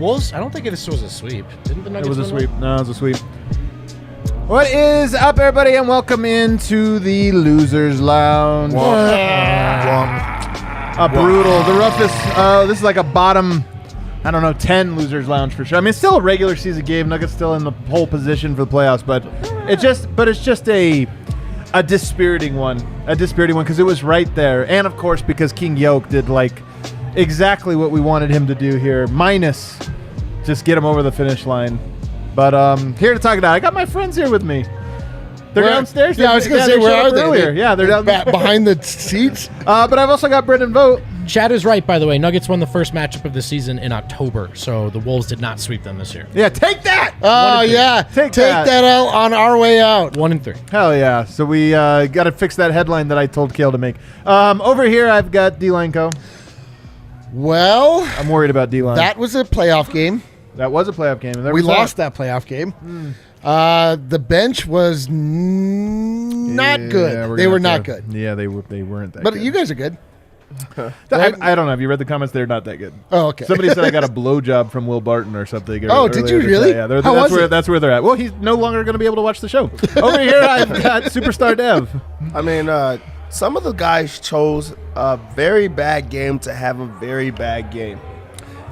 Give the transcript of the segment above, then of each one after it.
Wolves? I don't think this was a sweep. Didn't the Nuggets It was a win sweep. No, it was a sweep. What is up, everybody, and welcome into the Losers Lounge. Brutal. The roughest. This is like a bottom, 10 Losers Lounge for sure. I mean, it's still a regular season game. Nuggets still in the pole position for the playoffs, but it's just a dispiriting one. A dispiriting one because it was right there, and of course because King Yoke did like exactly what we wanted him to do here, minus just get him over the finish line. But here to talk about it, I got my friends here with me. They're downstairs. Yeah, I was going to say, where are they? Earlier. Yeah, they're down behind the seats. But I've also got Brendan Vogt. Chad is right, by the way. Nuggets won the first matchup of the season in October, so the Wolves did not sweep them this year. Yeah, take that! Oh, yeah. Take that out on our way out. 1-3. Hell yeah. So we got to fix that headline that I told Kale to make. Over here, I've got D-Line Co. Well, I'm worried about D-Line. That was a playoff game. That was a playoff game. We lost that playoff game. The bench was not good. They were not good. Yeah, they weren't that good. But you guys are good. I don't know. Have you read the comments? They're not that good. Oh, okay. Somebody said I got a blowjob from Will Barton or something. Did you really? Yeah, that's where they're at. Well, he's no longer going to be able to watch the show. Over here, I've got Superstar Dev. I mean, some of the guys chose a very bad game to have a very bad game.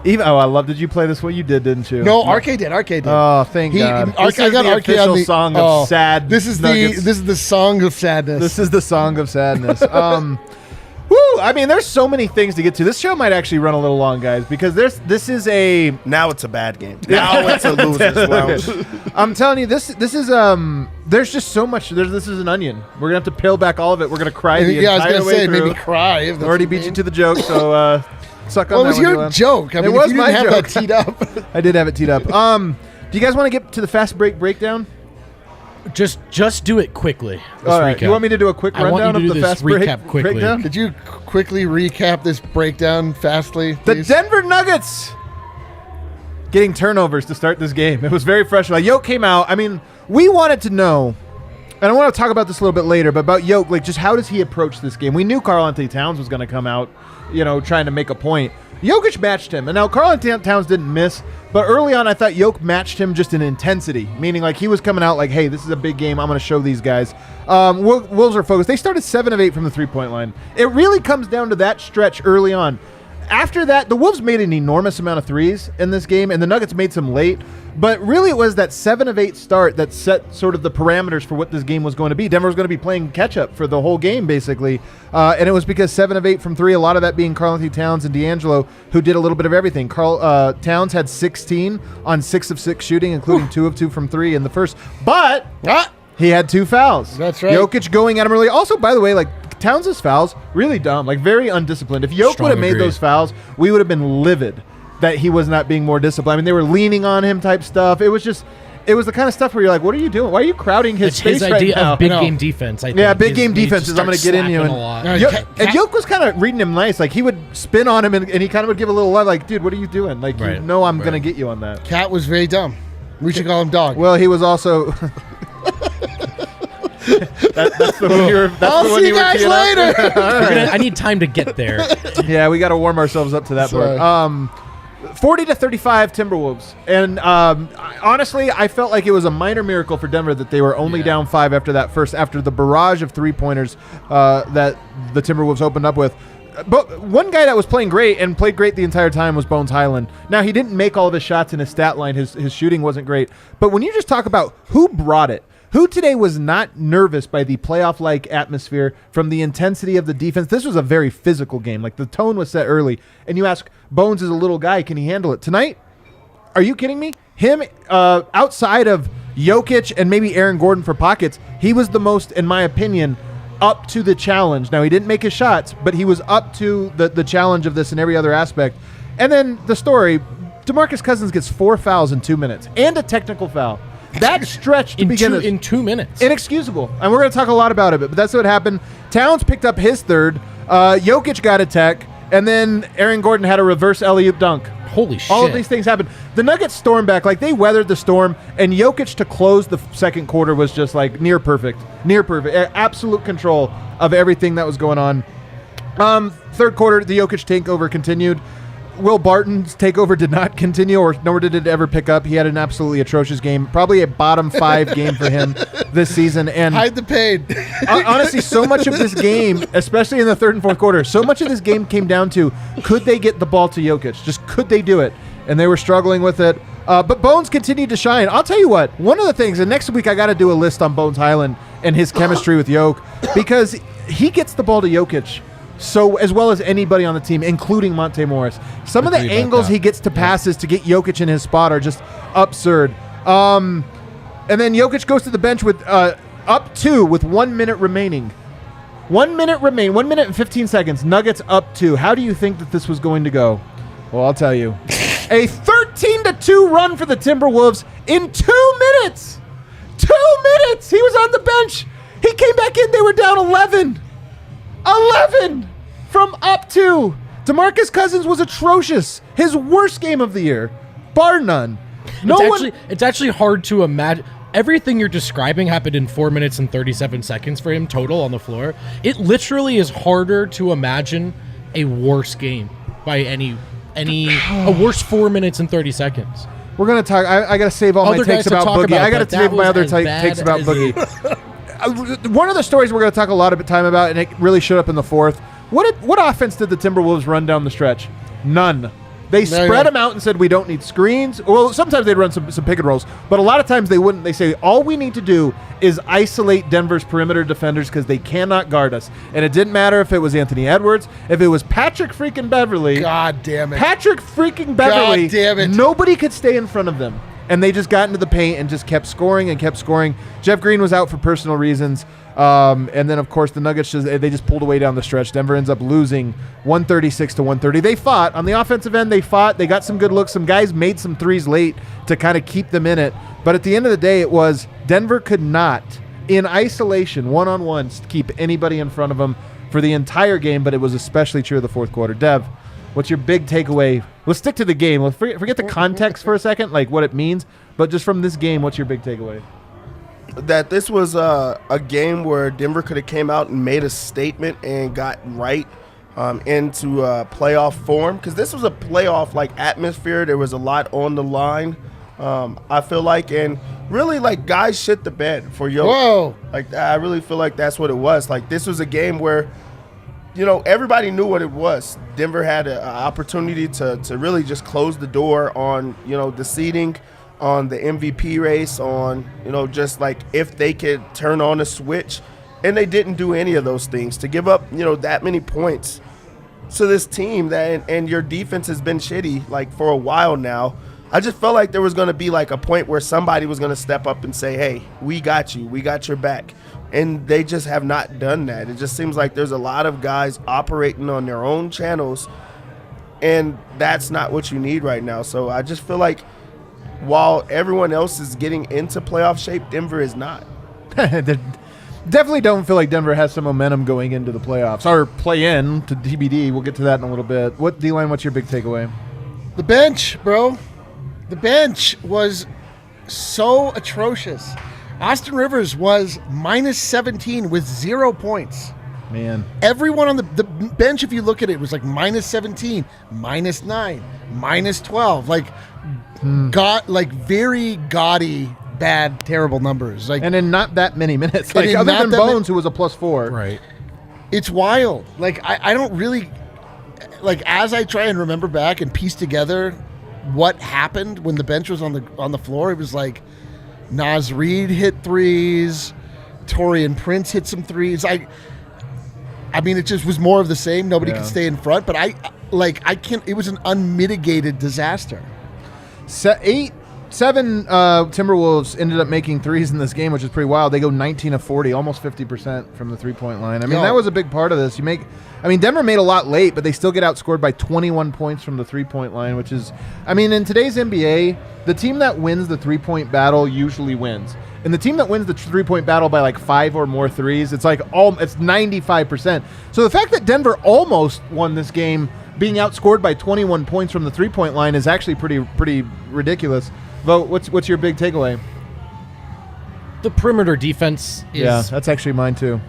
Did you play this one? You did, didn't you? No, RK did. Oh, thank God. I got RK official on the song of sad. This is the song of sadness. This is the song of sadness. Woo! I mean, there's so many things to get to. This show might actually run a little long, guys, because now it's a bad game. Now it's a Losers Lounge. I'm telling you, this is there's just so much. This is an onion. We're gonna have to peel back all of it. We're gonna cry the entire way through. I was gonna say maybe cry. I already beat you to the joke, so suck on that. Well, it was your joke. I mean, it was my joke. That teed up. I did have it teed up. Do you guys want to get to the fast break breakdown? Just do it quickly. All right. You want me to do a quick rundown of the fast breakdown? Could you quickly recap this breakdown fastly, please? The Denver Nuggets getting turnovers to start this game. It was very fresh. Like, Yoke came out. I mean, we wanted to know, and I want to talk about this a little bit later, but about Yoke, like, just how does he approach this game? We knew Karl-Anthony Towns was going to come out, trying to make a point. Jokic matched him, and now Karl-Anthony Towns didn't miss, but early on I thought Yoke matched him just in intensity, meaning like he was coming out like, hey, this is a big game, I'm going to show these guys. Wolves are focused. They started 7 of 8 from the three-point line. It really comes down to that stretch early on. After that, the Wolves made an enormous amount of threes in this game, and the Nuggets made some late, but really it was that 7 of 8 start that set sort of the parameters for what this game was going to be. Denver was going to be playing catch-up for the whole game, basically, and it was because 7 of 8 from 3, a lot of that being Karl-Anthony Towns and D'Angelo, who did a little bit of everything. Towns had 16 on 6 of 6 shooting, including 2 of 2 from 3 in the first, but he had 2 fouls. That's right. Jokic going at him early. Also, by the way, like, Towns' fouls, really dumb, like very undisciplined. If Yoke would have made those fouls, we would have been livid that he was not being more disciplined. I mean, they were leaning on him type stuff. It was the kind of stuff where you're like, what are you doing? Why are you crowding his space right now? It's his idea of big game defense, I think. Yeah, big game defense is I'm going to get in you. And Yoke was kind of reading him nice. Like, he would spin on him, and he kind of would give a little love, like, dude, what are you doing? Like, I'm going to get you on that. Cat was very dumb. We should call him Dog. Well, he was also... that's the one you're. I'll see you guys later. I need time to get there. Yeah, we got to warm ourselves up to that part. 40-35 Timberwolves, and honestly, I felt like it was a minor miracle for Denver that they were only down 5 after the barrage of 3-pointers that the Timberwolves opened up with. But one guy that was playing great and played great the entire time was Bones Highland. Now, he didn't make all of his shots in his stat line. His shooting wasn't great. But when you just talk about who brought it, who today was not nervous by the playoff-like atmosphere from the intensity of the defense? This was a very physical game. Like, the tone was set early. And you ask, Bones is a little guy. Can he handle it? Tonight, are you kidding me? Him, outside of Jokic and maybe Aaron Gordon for pockets, he was the most, in my opinion, up to the challenge. Now, he didn't make his shots, but he was up to the challenge of this in every other aspect. And then the story, DeMarcus Cousins gets 4 fouls in 2 minutes and a technical foul. That stretch to begin in 2 minutes. Inexcusable. And we're going to talk a lot about it, but that's what happened. Towns picked up his third. Jokic got a tech. And then Aaron Gordon had a reverse alley-oop dunk. Holy shit. All of these things happened. The Nuggets stormed back. Like, they weathered the storm. And Jokic to close the second quarter was just, like, near perfect. Near perfect. Absolute control of everything that was going on. Third quarter, the Jokic takeover continued. Will Barton's takeover did not continue, nor did it ever pick up. He had an absolutely atrocious game, probably a bottom 5 game for him this season. And hide the pain. honestly, so much of this game, especially in the third and fourth quarter, so much of this game came down to could they get the ball to Jokic? Just could they do it? And they were struggling with it. But Bones continued to shine. I'll tell you what, one of the things, and next week I got to do a list on Bones Highland and his chemistry with Jokic, because he gets the ball to Jokic so as well as anybody on the team, including Monte Morris. Some of the angles he gets to passes to get Jokic in his spot are just absurd. And then Jokic goes to the bench with up 2 with 1 minute remaining. 1 minute remain, 1 minute and 15 seconds. Nuggets up 2. How do you think that this was going to go? Well, I'll tell you. A 13-2 run for the Timberwolves in 2 minutes. 2 minutes. He was on the bench. He came back in. They were down 11. 11 from up 2. DeMarcus Cousins was atrocious. His worst game of the year, bar none. It's actually hard to imagine. Everything you're describing happened in 4 minutes and 37 seconds for him total on the floor. It literally is harder to imagine a worse game by a worse 4 minutes and 30 seconds. We're gonna talk. I gotta save all my takes about Boogie. I gotta save my other takes about Boogie. One of the stories we're gonna talk a lot of time about, and it really showed up in the fourth. What offense did the Timberwolves run down the stretch? None. They spread them out and said, we don't need screens. Well, sometimes they'd run some pick and rolls, but a lot of times they wouldn't. They say, all we need to do is isolate Denver's perimeter defenders because they cannot guard us. And it didn't matter if it was Anthony Edwards, if it was Patrick freaking Beverly. God damn it. Patrick freaking Beverly. God damn it. Nobody could stay in front of them. And they just got into the paint and just kept scoring and kept scoring. Jeff Green was out for personal reasons. And then, of course, the Nuggets, they just pulled away down the stretch. Denver ends up losing 136-130. They fought. On the offensive end, they fought. They got some good looks. Some guys made some threes late to kind of keep them in it. But at the end of the day, it was Denver could not, in isolation, one-on-ones, keep anybody in front of them for the entire game, but it was especially true of the fourth quarter. Dev, what's your big takeaway? Let's stick to the game. Let's forget the context for a second, like what it means. But just from this game, what's your big takeaway? That this was a game where Denver could have came out and made a statement and got right into playoff form, because this was a playoff like atmosphere. There was a lot on the line, I feel like, and really like guys shit the bed for Jokic. Whoa! Like I really feel like that's what it was. Like this was a game where, you know, everybody knew what it was. Denver had an opportunity to really just close the door on, you know, the seeding, on the MVP race, on, you know, just like if they could turn on a switch, and they didn't do any of those things. To give up, you know, that many points to this team that, and your defense has been shitty like for a while now. I just felt like there was going to be like a point where somebody was going to step up and say, hey, we got you, we got your back. And they just have not done that. It just seems like there's a lot of guys operating on their own channels, and that's not what you need right now. So I just feel like while everyone else is getting into playoff shape, Denver is not. Definitely don't feel like Denver has some momentum going into the playoffs or play-in to TBD. We'll get to that in a little bit. D-Line, what's your big takeaway? The bench, bro. The bench was so atrocious. Austin Rivers was minus 17 with 0 points. Man. Everyone on the bench, if you look at it, was like minus 17, minus 9, minus 12. Like, very gaudy, bad, terrible numbers. Like, and in not that many minutes. Like, other than Bones, who was a +4. Right. It's wild. Like, I don't really... Like, as I try and remember back and piece together what happened when the bench was on the floor, it was like Naz Reid hit threes, Taurean Prince hit some threes. I mean, it just was more of the same. Nobody could stay in front, but I can't. It was an unmitigated disaster. 7 Timberwolves ended up making threes in this game, which is pretty wild. They go 19 of 40, almost 50% from the three-point line. I mean, that was a big part of this. Denver made a lot late, but they still get outscored by 21 points from the three-point line, which is, in today's NBA, the team that wins the three-point battle usually wins. And the team that wins the three-point battle by like 5 or more threes, it's 95%. So the fact that Denver almost won this game, being outscored by 21 points from the three-point line, is actually pretty ridiculous. Vogt, what's your big takeaway? The perimeter defense is... Yeah, that's actually mine too.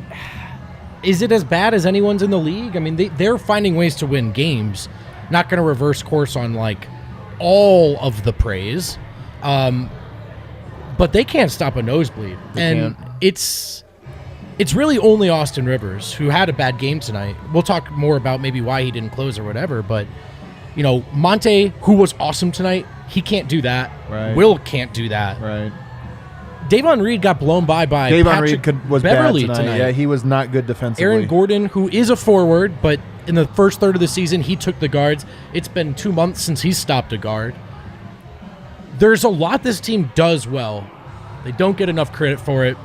Is it as bad as anyone's in the league? I mean, they're finding ways to win games, not going to reverse course on like all of the praise. But they can't stop a nosebleed. And it's really only Austin Rivers who had a bad game tonight. We'll talk more about maybe why he didn't close or whatever, but you know, Monte, who was awesome tonight, he can't do that. Right. Will can't do that. Right. Davon Reed got blown by Davon Patrick Reed was Beverly bad tonight. Yeah, he was not good defensively. Aaron Gordon, who is a forward, but in the first third of the season, he took the guards. It's been 2 months since he stopped a guard. There's a lot this team does well. They don't get enough credit for it.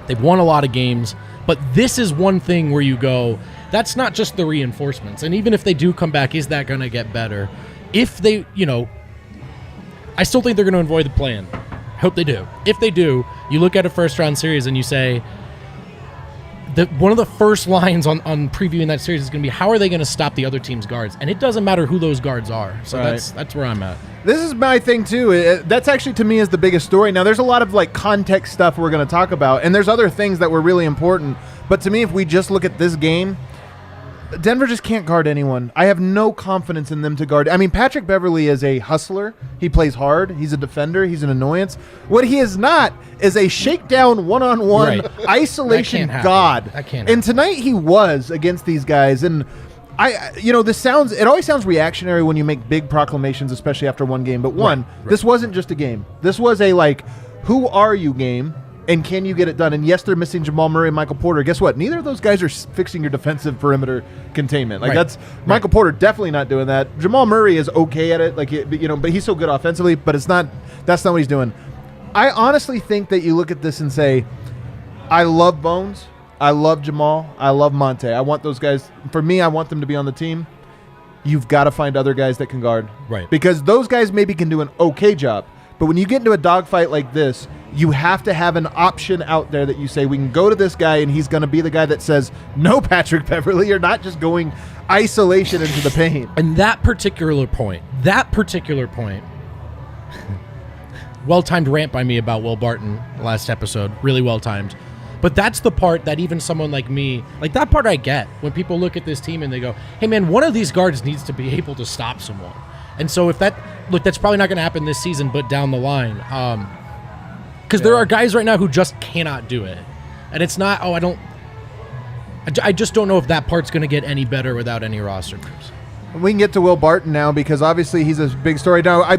They've won a lot of games, but this is one thing where you go, that's not just the reinforcements. And even if they do come back, is that going to get better? If they, you know, I still think they're going to avoid the plan. Hope they do. If they do, you look at a first-round series and you say, one of the first lines on previewing that series is going to be, how are they going to stop the other team's guards? And it doesn't matter who those guards are. So that's where I'm at. This is my thing, too. That's actually, to me, is the biggest story. Now, there's a lot of, like, context stuff we're going to talk about, and there's other things that were really important. But to me, if we just look at this game, Denver just can't guard anyone. I have no confidence in them to guard. I mean, Patrick Beverly is a hustler. He plays hard. He's a defender. He's an annoyance. What he is not is a shakedown one-on-one isolation god. That can't and tonight he was against these guys. And it always sounds reactionary when you make big proclamations, especially after one game. But this wasn't just a game. This was a, like, who are you game? And can you get it done? And yes, they're missing Jamal Murray and Michael Porter. Guess what? Neither of those guys are fixing your defensive perimeter containment. Like Michael Porter definitely not doing that. Jamal Murray is okay at it, but he's so good offensively. But that's not what he's doing. I honestly think that you look at this and say, I love Bones, I love Jamal, I love Monte. I want those guys. For me, I want them to be on the team. You've got to find other guys that can guard, right? Because those guys maybe can do an okay job. But when you get into a dogfight like this, you have to have an option out there that you say, we can go to this guy and he's going to be the guy that says, no, Patrick Beverly, you're not just going isolation into the paint. And that particular point, well-timed rant by me about Will Barton last episode, really well-timed. But that's the part that even someone like me, like that part I get when people look at this team and they go, hey man, one of these guards needs to be able to stop someone. And so if that's probably not going to happen this season, but down the line, because there are guys right now who just cannot do it. And it's not, I just don't know if that part's going to get any better without any roster moves. We can get to Will Barton now because obviously he's a big story. Now,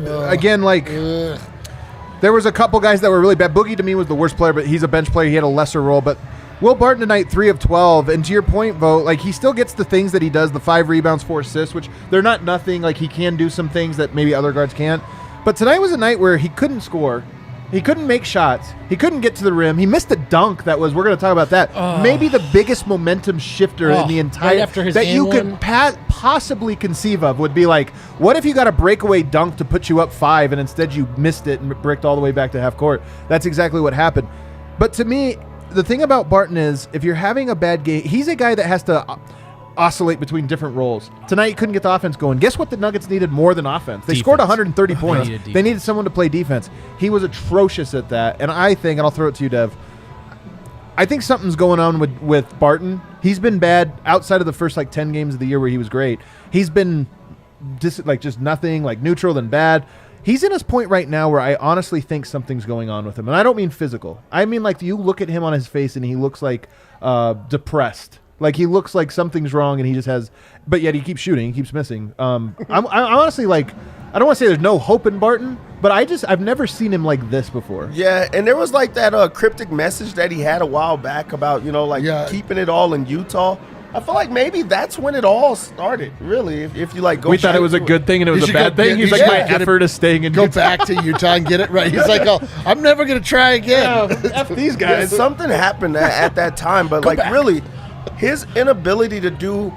there was a couple guys that were really bad. Boogie to me was the worst player, but he's a bench player. He had a lesser role. But Will Barton tonight, 3 of 12. And to your point, Vogt, like he still gets the things that he does, the 5 rebounds, 4 assists, which they're not nothing. Like he can do some things that maybe other guards can't. But tonight was a night where he couldn't score. He couldn't make shots. He couldn't get to the rim. He missed a dunk that was, we're going to talk about that, maybe the biggest momentum shifter in the entire, right after his that you could possibly conceive of would be like, what if you got a breakaway dunk to put you up 5 and instead you missed it and bricked all the way back to half court? That's exactly what happened. But to me, the thing about Barton is if you're having a bad game, he's a guy that has to oscillate between different roles. Tonight, he couldn't get the offense going. Guess what the Nuggets needed more than offense? They scored 130 points. They needed someone to play defense. He was atrocious at that. And I think, and I'll throw it to you, Dev, I think something's going on with Barton. He's been bad outside of the first 10 games of the year where he was great. He's been just nothing, neutral and bad. He's in his point right now where I honestly think something's going on with him. And I don't mean physical. I mean you look at him on his face and he looks depressed. He looks like something's wrong and he just has, but yet he keeps shooting, he keeps missing. I'm honestly I don't want to say there's no hope in Barton, but I've never seen him like this before. Yeah, and there was that cryptic message that he had a while back about, keeping it all in Utah. I feel like maybe that's when it all started, really. If you go, we thought it was a good thing and it was a bad thing. He's my effort is staying in Utah. Go back to Utah and get it right. He's like, I'm never going to try again. F these guys. Yeah, something happened at that time, but really, his inability to do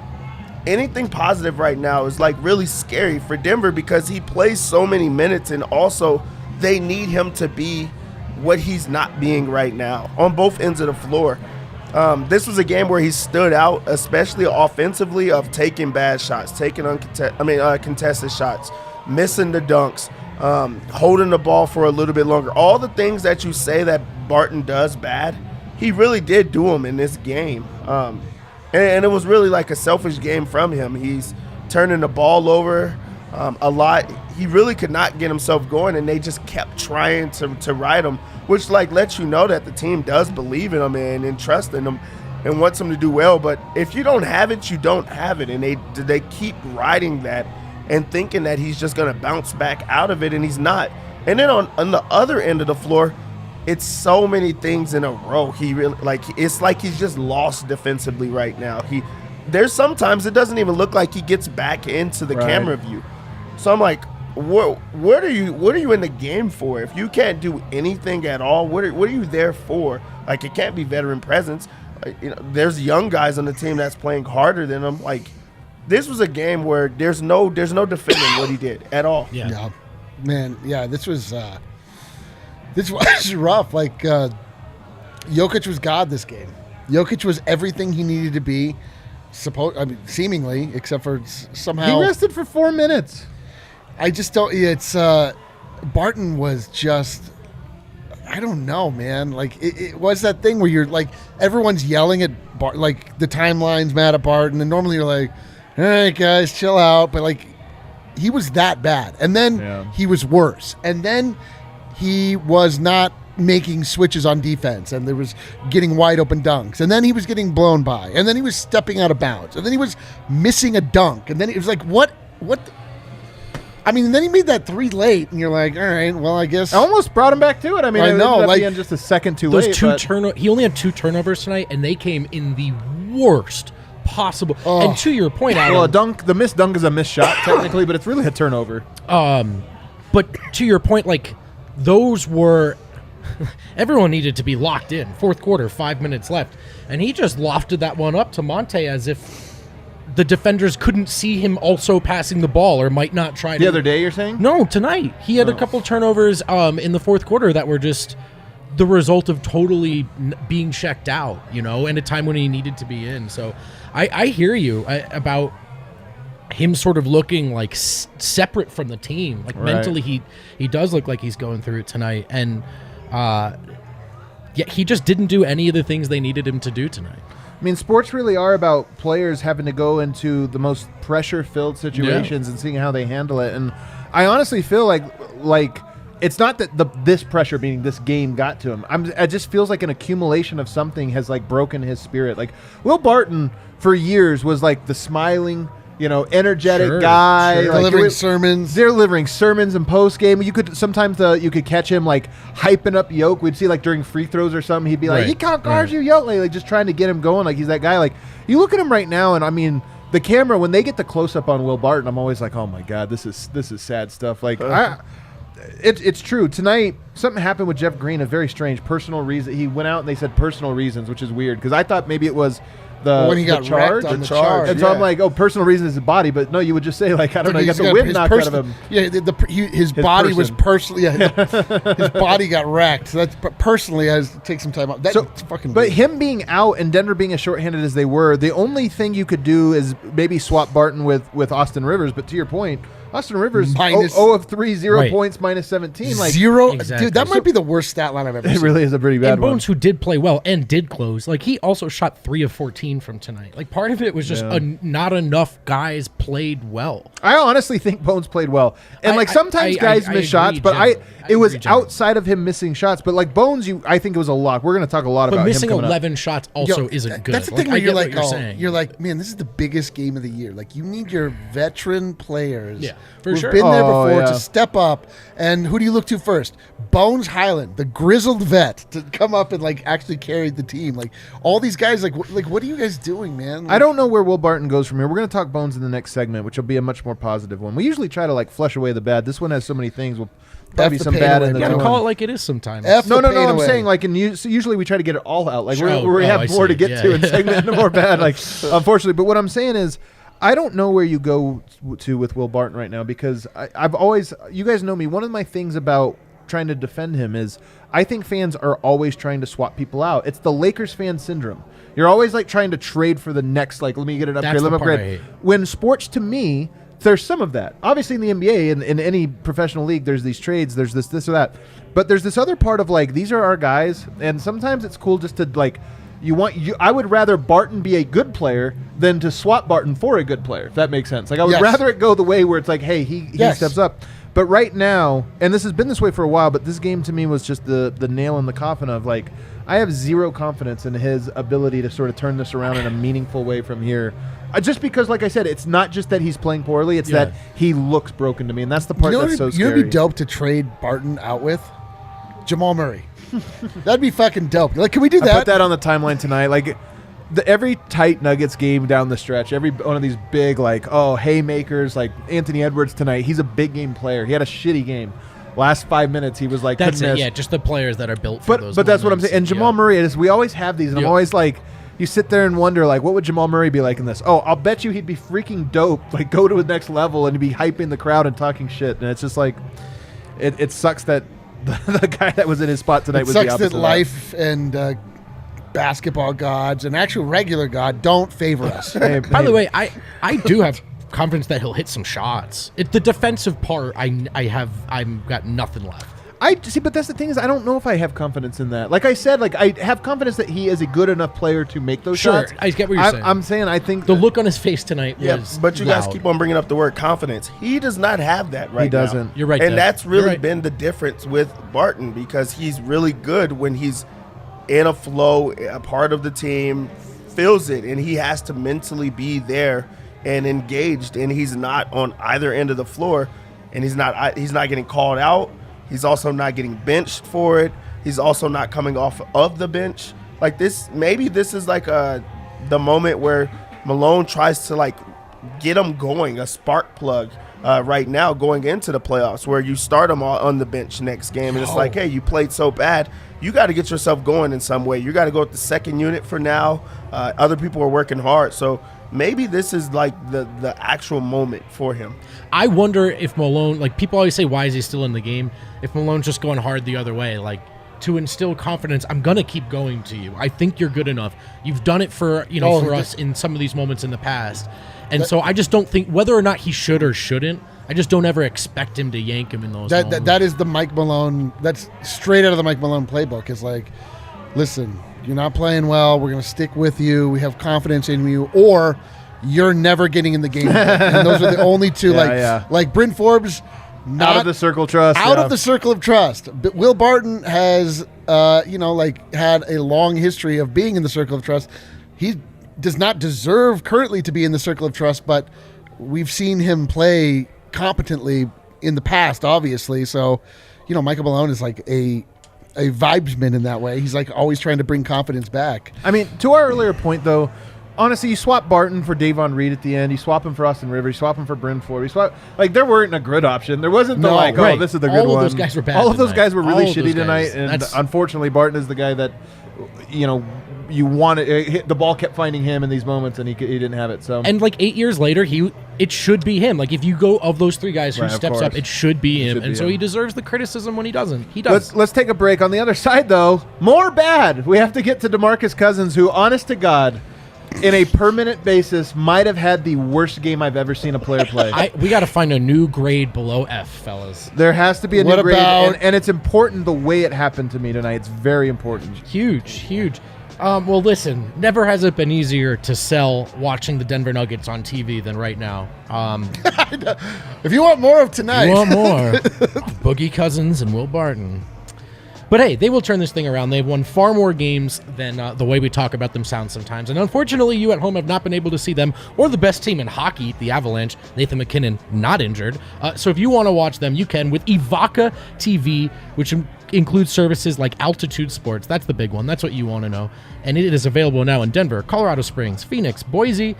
anything positive right now is really scary for Denver because he plays so many minutes and also they need him to be what he's not being right now on both ends of the floor. This was a game where he stood out, especially offensively, of taking bad shots, taking contested shots, missing the dunks, holding the ball for a little bit longer. All the things that you say that Barton does bad, he really did do them in this game. And it was really a selfish game from him. He's turning the ball over a lot. He really could not get himself going, and they just kept trying to ride him, which like lets you know that the team does believe in him and trust in him and wants him to do well. But if you don't have it, you don't have it, and they keep riding that and thinking that he's just going to bounce back out of it, and he's not. And then on the other end of the floor, it's so many things in a row. He really it's like he's just lost defensively right now. There's sometimes it doesn't even look like he gets back into the camera view. So I'm like, what are you in the game for? If you can't do anything at all, what are you there for? Like, it can't be veteran presence. There's young guys on the team that's playing harder than him. Like, this was a game where there's no defending what he did at all. Yeah. Man, yeah, this was rough. Like, Jokic was God this game. Jokic was everything he needed to be, seemingly, except for somehow. He rested for 4 minutes. I just don't. It's Barton was just. I don't know, man. Like, it was that thing where you're like, everyone's yelling at like the timeline's mad at Barton, and normally you're like, all right, guys, chill out. But like, he was that bad, and then he was worse, and then he was not making switches on defense, and there was getting wide open dunks, and then he was getting blown by, and then he was stepping out of bounds, and then he was missing a dunk, and then it was like, what? I mean, and then he made that 3 late, and you're like, all right, well, I guess. I almost brought him back to it. I mean, I know, like like just a second too those late. He only had 2 turnovers tonight, and they came in the worst possible. Oh. And to your point, Adam, Well, the missed dunk is a missed shot technically, but it's really a turnover. But to your point, like, those were everyone needed to be locked in. Fourth quarter, 5 minutes left, and he just lofted that one up to Monte as if the defenders couldn't see him also passing the ball or might not try. The other day, you're saying? No, tonight he had a couple turnovers in the fourth quarter that were just the result of totally being checked out, in a time when he needed to be in. So I hear you about him sort of looking like separate from the team. Like, mentally, he does look like he's going through it tonight, and he just didn't do any of the things they needed him to do tonight. I mean, sports really are about players having to go into the most pressure-filled situations and seeing how they handle it. And I honestly feel like it's not that this pressure, meaning this game, got to him. It just feels like an accumulation of something has like broken his spirit. Like, Will Barton for years was like the smiling, energetic guy, Sure. like delivering sermons. They're delivering sermons in post game. You could sometimes you could catch him like hyping up Yoke. We'd see like during free throws or something, he'd be like, "He can't guard you, Yoke," like just trying to get him going. Like, he's that guy. Like, you look at him right now, and I mean, the camera, when they get the close up on Will Barton, I'm always like, "Oh my God, this is sad stuff." Like, it's true. Tonight, something happened with Jeff Green, a very strange personal reason. He went out and they said personal reasons, which is weird because I thought maybe it was when he got charge. wrecked on the charge. And so I'm like, personal reason is his body, but no, you would just say like, I don't know, you got the wind knocked out of him. Yeah, his body was personally. Yeah, his body got wrecked. So that's personally has to take some time out. That's fucking. But weird. him being out and Denver being as shorthanded as they were, the only thing you could do is maybe swap Barton with Austin Rivers. But to your point, Austin Rivers Minus- 0 of 3, 0 Right. points, minus 17. Like, 0. Exactly. Dude, that might be the worst stat line I've ever it seen. really is a pretty bad And one. Bones, who did play well and did close, like, he also shot 3 of 14 from tonight. Like, part of it was just not enough guys played well. I honestly think Bones played well, and sometimes guys I miss agree shots, but generally. it was agree generally. outside of him missing shots. But like Bones, I think it was a lot. We're going to talk a lot But about missing him coming 11 shots also Yo, isn't good. That's the Like, thing where I you're get like, what saying. you're like, man, this is the biggest game of the year. Like, you need your veteran players for who've sure. been there Oh, before yeah. to step up. And who do you look to first? Bones Highland, the grizzled vet, to come up and like actually carry the team. Like, all these guys, like what are you guys doing, man? Like, I don't know where Will Barton goes from here. We're going to talk Bones in the next segment, which will be a much more positive one. We usually try to like flush away the bad. This one has so many things. We'll probably the some pain bad away, in the You bro. gotta new call one. it like it is sometimes. F No, the pain I'm away. saying like usually we try to get it all out. Like Sure. we Oh, have I more to see. get Yeah, to in yeah. segment and more bad. Like, unfortunately, but what I'm saying is, I don't know where you go to with Will Barton right now because I've always, you guys know me. One of my things about trying to defend him is I think fans are always trying to swap people out. It's the Lakers fan syndrome. You're always like trying to trade for the next, like, let me get an upgrade, That's let me the part I upgrade. hate. When sports, to me, there's some of that. Obviously in the NBA and in any professional league, there's these trades, there's this or that. But there's this other part of like, these are our guys. And sometimes it's cool just to like I would rather Barton be a good player than to swap Barton for a good player, if that makes sense. Like I would rather it go the way where it's like, hey, he steps up. But right now, and this has been this way for a while, but this game to me was just the nail in the coffin of like, I have zero confidence in his ability to sort of turn this around in a meaningful way from here. Just because, like I said, it's not just that he's playing poorly, it's that he looks broken to me, and that's the part that's so scary. You know what would be dope to trade Barton out with? Jamal Murray. That'd be fucking dope. Like, can we do that? I put that on the timeline tonight. Like, every tight Nuggets game down the stretch, every one of these big, like, haymakers, like Anthony Edwards tonight, he's a big game player. He had a shitty game. Last 5 minutes, he was like, that's it. Miss. Yeah, just the players that are built for those. But that's what I'm saying. And Jamal Murray, we always have these, and I'm always like, you sit there and wonder, like, what would Jamal Murray be like in this? Oh, I'll bet you he'd be freaking dope, like go to the next level and he'd be hyping the crowd and talking shit. And it's just like, it sucks that the guy that was in his spot tonight was the opposite. It sucks that life and basketball gods and actual regular God don't favor us. By the way, I do have confidence that he'll hit some shots. The defensive part, I've got nothing left. I see, but that's the thing is I don't know if I have confidence in that. Like I said, like I have confidence that he is a good enough player to make those shots. I get what you're saying. I'm saying I think the look on his face tonight was but you loud. guys keep on bringing up the word confidence. He does not have that right now. He doesn't. You're right. And Dad. that's really been the difference with Barton because he's really good when he's in a flow, a part of the team, feels it, and he has to mentally be there and engaged, and he's not on either end of the floor, and he's not getting called out. He's also not getting benched for it. He's also not coming off of the bench. Like this, maybe this is like the moment where Malone tries to like get him going, a spark plug right now going into the playoffs where you start him on the bench next game. And it's like, hey, you played so bad. You got to get yourself going in some way. You got to go with the second unit for now. Other people are working hard. So maybe this is like the actual moment for him. I wonder if Malone, like people always say, why is he still in the game? If Malone's just going hard the other way, like to instill confidence, I'm going to keep going to you. I think you're good enough. You've done it for us in some of these moments in the past. And so I just don't think whether or not he should or shouldn't, I just don't ever expect him to yank him in those moments. That is the Mike Malone. That's straight out of the Mike Malone playbook. It's like, listen, you're not playing well. We're going to stick with you. We have confidence in you. Or you're never getting in the game. And those are the only two. Like Bryn Forbes, not out of the circle of trust. Out of the circle of trust. But Will Barton has, had a long history of being in the circle of trust. He does not deserve currently to be in the circle of trust, but we've seen him play competently in the past, obviously. So, Michael Malone is like a vibesman in that way. He's like always trying to bring confidence back. I mean, to our earlier point, though, honestly, you swap Barton for Davon Reed at the end. You swap him for Austin Rivers. You swap him for Bryn Ford. You swap there weren't a grid option. There wasn't this is the good one. All of those guys were bad. All of those tonight. guys were really shitty tonight, and unfortunately, Barton is the guy that you wanted. The ball kept finding him in these moments, and he didn't have it. So and like 8 years later, it should be him. Like if you go of those three guys who steps up, it should be him, and so he deserves the criticism when he doesn't. He does. Let's take a break. On the other side, though, more bad. We have to get to DeMarcus Cousins, who, honest to God, in a permanent basis, might have had the worst game I've ever seen a player play. We got to find a new grade below F, fellas. There has to be a new grade, and it's important the way it happened to me tonight. It's very important. Huge. Well, listen, never has it been easier to sell watching the Denver Nuggets on TV than right now. If you want more of tonight. You want more. Boogie Cousins and Will Barton. But hey, they will turn this thing around. They've won far more games than the way we talk about them sounds sometimes. And unfortunately, you at home have not been able to see them or the best team in hockey, the Avalanche, Nathan McKinnon, not injured. So if you want to watch them, you can with Evoca TV, which includes services like Altitude Sports. That's the big one. That's what you want to know. And it is available now in Denver, Colorado Springs, Phoenix, Boise,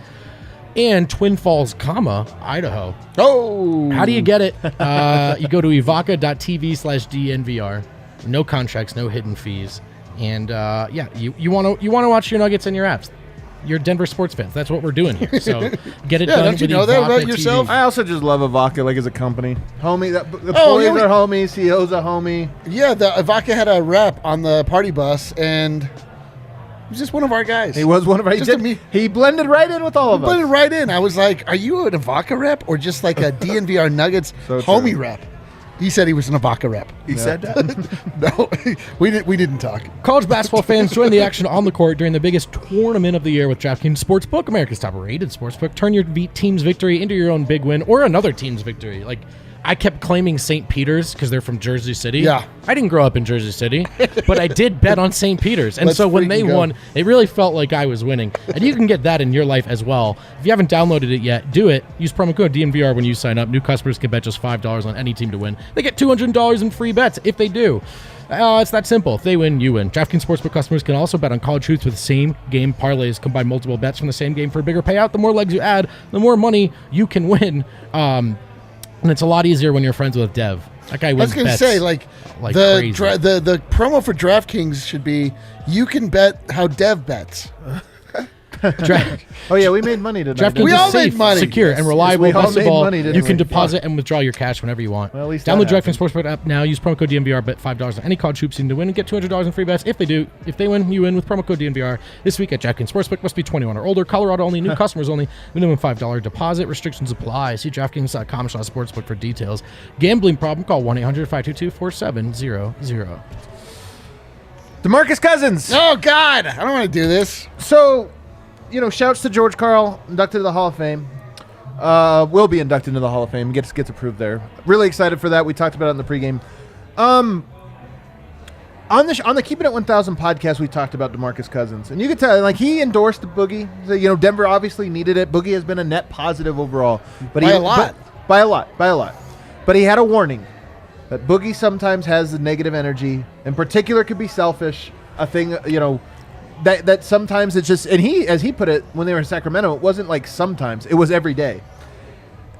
and Twin Falls, Idaho. Oh! How do you get it? You go to evoca.tv/DNVR. No contracts, no hidden fees, and you want to watch your Nuggets and your apps. You're Denver sports fans. That's what we're doing here. So get it done. Don't you know that about yourself? I also just love Evoca like as a company. Homie, the employees are homies. CEO's a homie. Yeah, the Evoca had a rep on the party bus, and he was just one of our guys. He was one of our. He blended right in with all of us. Blended right in. I was like, "Are you an Evoca rep or just like a DNVR Nuggets homie rep?" He said he was an Avaca rep. He said that. No, we didn't talk. College basketball fans, join the action on the court during the biggest tournament of the year with DraftKings Sportsbook, America's top-rated sportsbook. Turn your team's victory into your own big win or another team's victory. Like, I kept claiming St. Peter's because they're from Jersey City. Yeah. I didn't grow up in Jersey City, but I did bet on St. Peter's. And Let's so when they freaking go. won, it really felt like I was winning. And you can get that in your life as well. If you haven't downloaded it yet, do it. Use promo code DNVR when you sign up. New customers can bet just $5 on any team to win. They get $200 in free bets if they do. It's that simple. If they win, you win. DraftKings Sportsbook customers can also bet on college hoops with same-game parlays. Combine multiple bets from the same game for a bigger payout. The more legs you add, the more money you can win. And it's a lot easier when you're friends with Dev. That guy I wins was going to bets say, like crazy. the promo for DraftKings should be, you can bet how Dev bets. Oh yeah, we made money tonight. DraftKings We is all made safe, money. secure, Yes, and yes, reliable. we all Best of made all, money, didn't you can we? deposit and withdraw your cash whenever you want. Well, at least that Download DraftKings happened. Sportsbook app now. Use promo code DNVR. Bet $5 on any college hoops team to win and get $200 in free bets. If they win, you win with promo code DNVR. This week at DraftKings Sportsbook. Must be 21 or older. Colorado only. New customers only. Minimum $5 deposit. Restrictions apply. See DraftKings.com/sportsbook for details. Gambling problem? Call 1-800-522-4700. DeMarcus Cousins. Oh, God. I don't want to do this. So, shouts to George Karl, inducted to the Hall of Fame. Will be inducted into the Hall of Fame. Gets approved there. Really excited for that. We talked about it in the pregame. On the Keeping It 1000 podcast, we talked about DeMarcus Cousins, and you could tell, like, he endorsed Boogie. So, Denver obviously needed it. Boogie has been a net positive overall, but By a lot. by a lot. But he had a warning that Boogie sometimes has the negative energy. In particular, could be selfish. A thing, that sometimes it's just, and he, as he put it, when they were in Sacramento, it wasn't like sometimes, it was every day.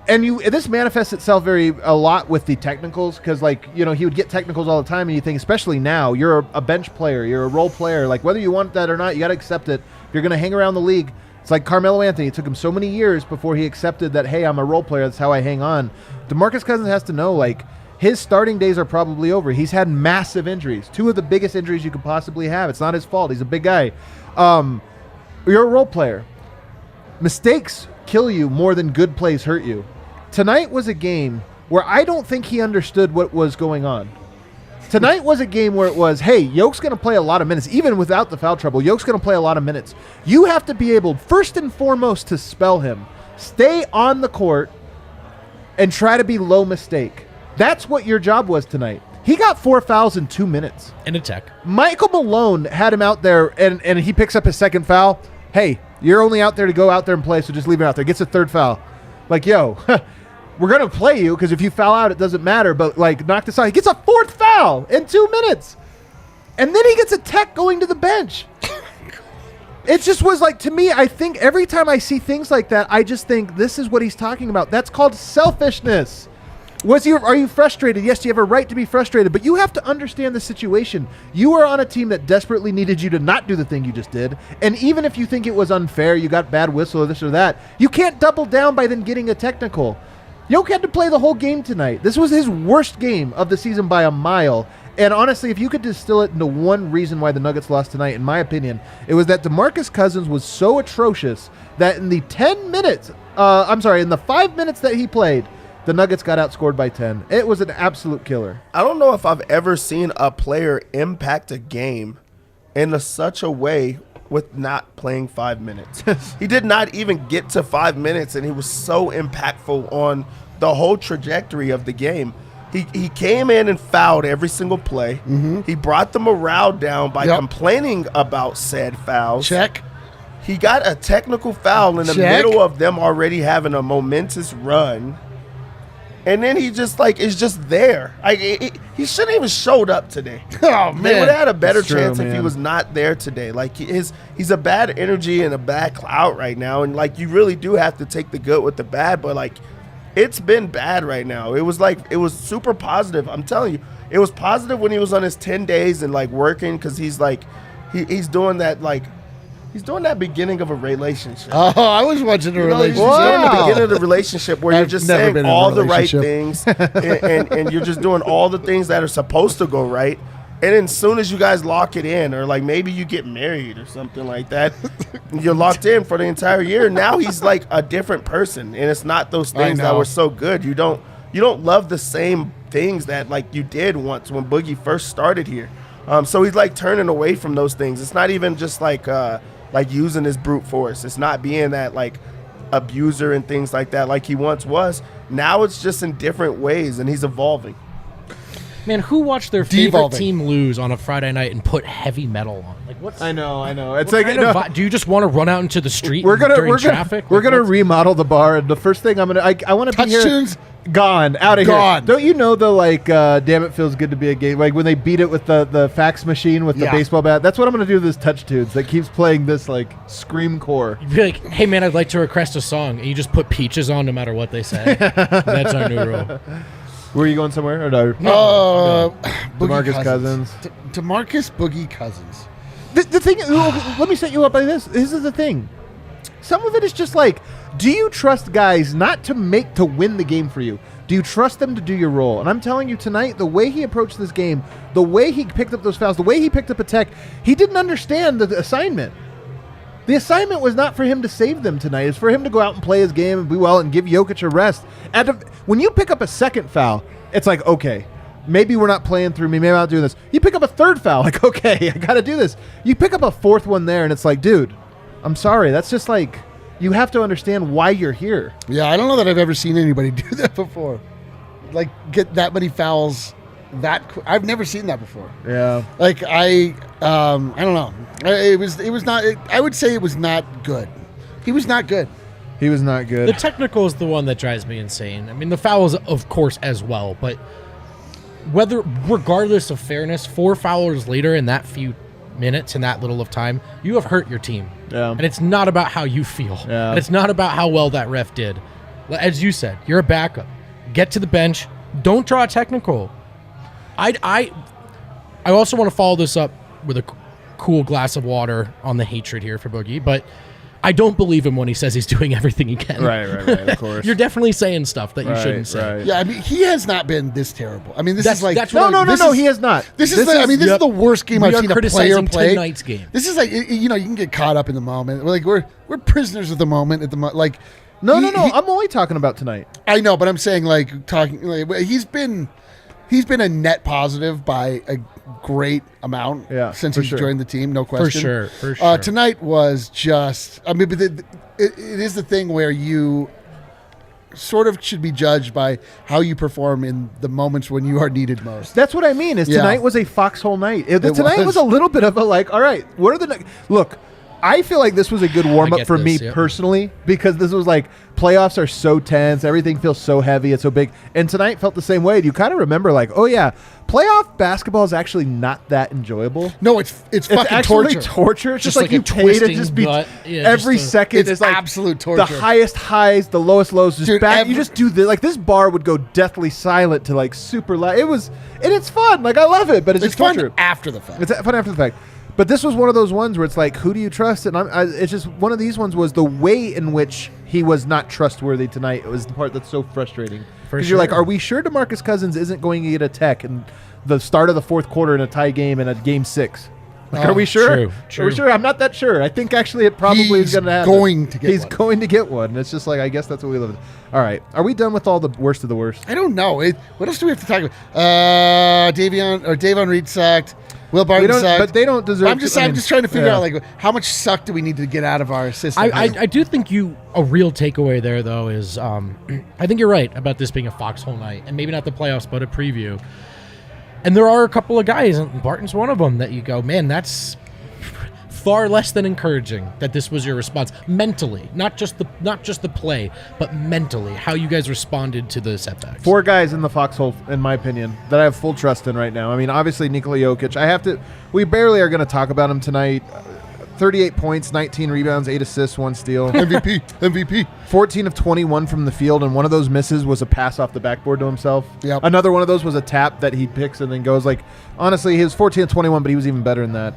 And this manifests itself a lot with the technicals, because he would get technicals all the time, and you think, especially now, you're a bench player, you're a role player, like whether you want that or not, you got to accept it. If you're going to hang around the league, it's like Carmelo Anthony. It took him so many years before he accepted that, hey, I'm a role player, that's how I hang on. DeMarcus Cousins has to know, like, his starting days are probably over. He's had massive injuries, 2 of the biggest injuries you could possibly have. It's not his fault. He's a big guy. You're a role player. Mistakes kill you more than good plays hurt you. Tonight was a game where I don't think he understood what was going on. Tonight was a game where it was, hey, Yoke's going to play a lot of minutes. Even without the foul trouble, Yoke's going to play a lot of minutes. You have to be able, first and foremost, to spell him. Stay on the court and try to be low mistake. That's what your job was tonight. He got 4 fouls in 2 minutes. In a tech. Michael Malone had him out there, and he picks up his second foul. Hey, you're only out there to go out there and play, so just leave him out there. Gets a 3rd foul. Like, yo, we're going to play you, because if you foul out, it doesn't matter, but, like, knock this out. He gets a 4th foul in 2 minutes. And then he gets a tech going to the bench. It just was like, to me, I think every time I see things like that, I just think this is what he's talking about. That's called selfishness. Are you frustrated? Yes, you have a right to be frustrated, but you have to understand the situation. You are on a team that desperately needed you to not do the thing you just did, and even if you think it was unfair, you got bad whistle or this or that, you can't double down by then getting a technical. Yoke had to play the whole game tonight. This was his worst game of the season by a mile, and honestly, if you could distill it into one reason why the Nuggets lost tonight, in my opinion, it was that DeMarcus Cousins was so atrocious that in the 5 minutes that he played, the Nuggets got outscored by 10. It was an absolute killer. I don't know if I've ever seen a player impact a game in such a way with not playing 5 minutes. He did not even get to 5 minutes, and he was so impactful on the whole trajectory of the game. He came in and fouled every single play. Mm-hmm. He brought the morale down by complaining about said fouls. Check. He got a technical foul in the middle of them already having a momentous run. And then he just is just there. He shouldn't even showed up today. Oh man, they would have had a better It's true, chance if he man. was not there today. Like he's a bad energy and a bad clout right now, and like you really do have to take the good with the bad. But like it's been bad right now. It was super positive. I'm telling you, it was positive when he was on his 10 days and like working because he's like he's doing that like. He's doing that beginning of a relationship. Oh, I was watching a He's relationship. doing the beginning of the relationship where you're I've just never saying been in a all the right relationship. things and you're just doing all the things that are supposed to go right. And then as soon as you guys lock it in, or like maybe you get married or something like that, you're locked in for the entire year. Now he's like a different person, and it's not those things that were so good. You don't love the same things that like you did once when Boogie first started here. So he's like turning away from those things. It's not even just like using his brute force. It's not being that like abuser and things like that like he once was. Now it's just in different ways, and he's evolving. Man, who watched their favorite team lose on a Friday night and put heavy metal on? Like, what's? I know. It's what like, kind of do you just want to run out into the street we're during traffic? We're gonna remodel the bar, and the first thing I want to be here. Tunes Gone, out of gone. here. Don't you know the like? Damn, it feels good to be a game. Like when they beat it with the fax machine with the baseball bat. That's what I'm gonna do to this touch tunes that keeps playing this like scream core. You'd be like, hey man, I'd like to request a song, and you just put Peaches on no matter what they say. That's our new rule. Were you going somewhere or no? DeMarcus Cousins. DeMarcus Boogie Cousins. The thing, let me set you up by this. This is the thing. Some of it is just like, do you trust guys not to win the game for you? Do you trust them to do your role? And I'm telling you tonight, the way he approached this game, the way he picked up those fouls, the way he picked up a tech, he didn't understand the assignment. The assignment was not for him to save them tonight. It's for him to go out and play his game and be well and give Jokic a rest. When you pick up a second foul, it's like, okay, maybe we're not playing through me. Maybe I'm not doing this. You pick up a third foul, like, okay, I got to do this. You pick up a fourth one there, and it's like, dude, I'm sorry. That's just like, you have to understand why you're here. Yeah, I don't know that I've ever seen anybody do that before. Like, get that many fouls I've never seen that before. Yeah. Like, I don't know. It was not, I would say it was not good. He was not good. He was not good. The technical is the one that drives me insane. I mean, the fouls, of course, as well. But regardless of fairness, 4 foulers later in that few minutes and that little of time, you have hurt your team. Yeah. And it's not about how you feel. Yeah. And it's not about how well that ref did. As you said, you're a backup. Get to the bench. Don't draw a technical. I also want to follow this up with a cool glass of water on the hatred here for Boogie, but I don't believe him when he says he's doing everything he can. Right, of course. You're definitely saying stuff that you shouldn't say. Right. Yeah, I mean, he has not been this terrible. I mean, this is like... No, he has not. This is the worst game I've seen a player play. Tonight's game. This is like, you can get caught up in the moment. We're prisoners of the moment at the like... No, I'm only talking about tonight. I know, but I'm saying he's been a net positive by a great amount since he's joined the team, no question. For sure. Tonight was just, I mean, but it is the thing where you sort of should be judged by how you perform in the moments when you are needed most. That's what I mean, tonight was a foxhole night. Tonight was a little bit of a like, all right, what are the... Look, I feel like this was a good warm-up for me personally, because this was like, playoffs are so tense, everything feels so heavy, it's so big, and tonight felt the same way. You kind of remember like, oh yeah, playoff basketball is actually not that enjoyable. No, it's fucking torture. It's just like a you pay to just be every second it's is like absolute torture. The highest highs, the lowest lows, just you just do this. Like this bar would go deathly silent to like super loud. It's fun. Like I love it, but it's just fun torture. After the fact. It's fun after the fact. But this was one of those ones where it's like, who do you trust? And it's just one of these ones was the way in which he was not trustworthy tonight. It was the part that's so frustrating. Because you're like, are we sure DeMarcus Cousins isn't going to get a tech in the start of the fourth quarter in a tie game in a game 6? Like, are we sure? True. Are we sure? I'm not that sure. I think actually it probably is going to happen. He's going to get one. It's just like, I guess that's what we live with. All right. Are we done with all the worst of the worst? I don't know. What else do we have to talk about? Davon Reed sucked. Will Barton sucked. But they don't deserve. I'm just trying to figure out like how much suck do we need to get out of our system. I do think a real takeaway there though is I think you're right about this being a foxhole night and maybe not the playoffs but a preview. And there are a couple of guys, and Barton's one of them, that you go, man, that's far less than encouraging that this was your response mentally, not just the play, but mentally how you guys responded to the setbacks. 4 guys in the foxhole, in my opinion, that I have full trust in right now. I mean, obviously Nikola Jokic. We barely are going to talk about him tonight. 38 points, 19 rebounds, 8 assists, 1 steal. MVP. 14 of 21 from the field, and one of those misses was a pass off the backboard to himself. Yep. Another one of those was a tap that he picks and then goes like, honestly, he was 14 of 21, but he was even better than that.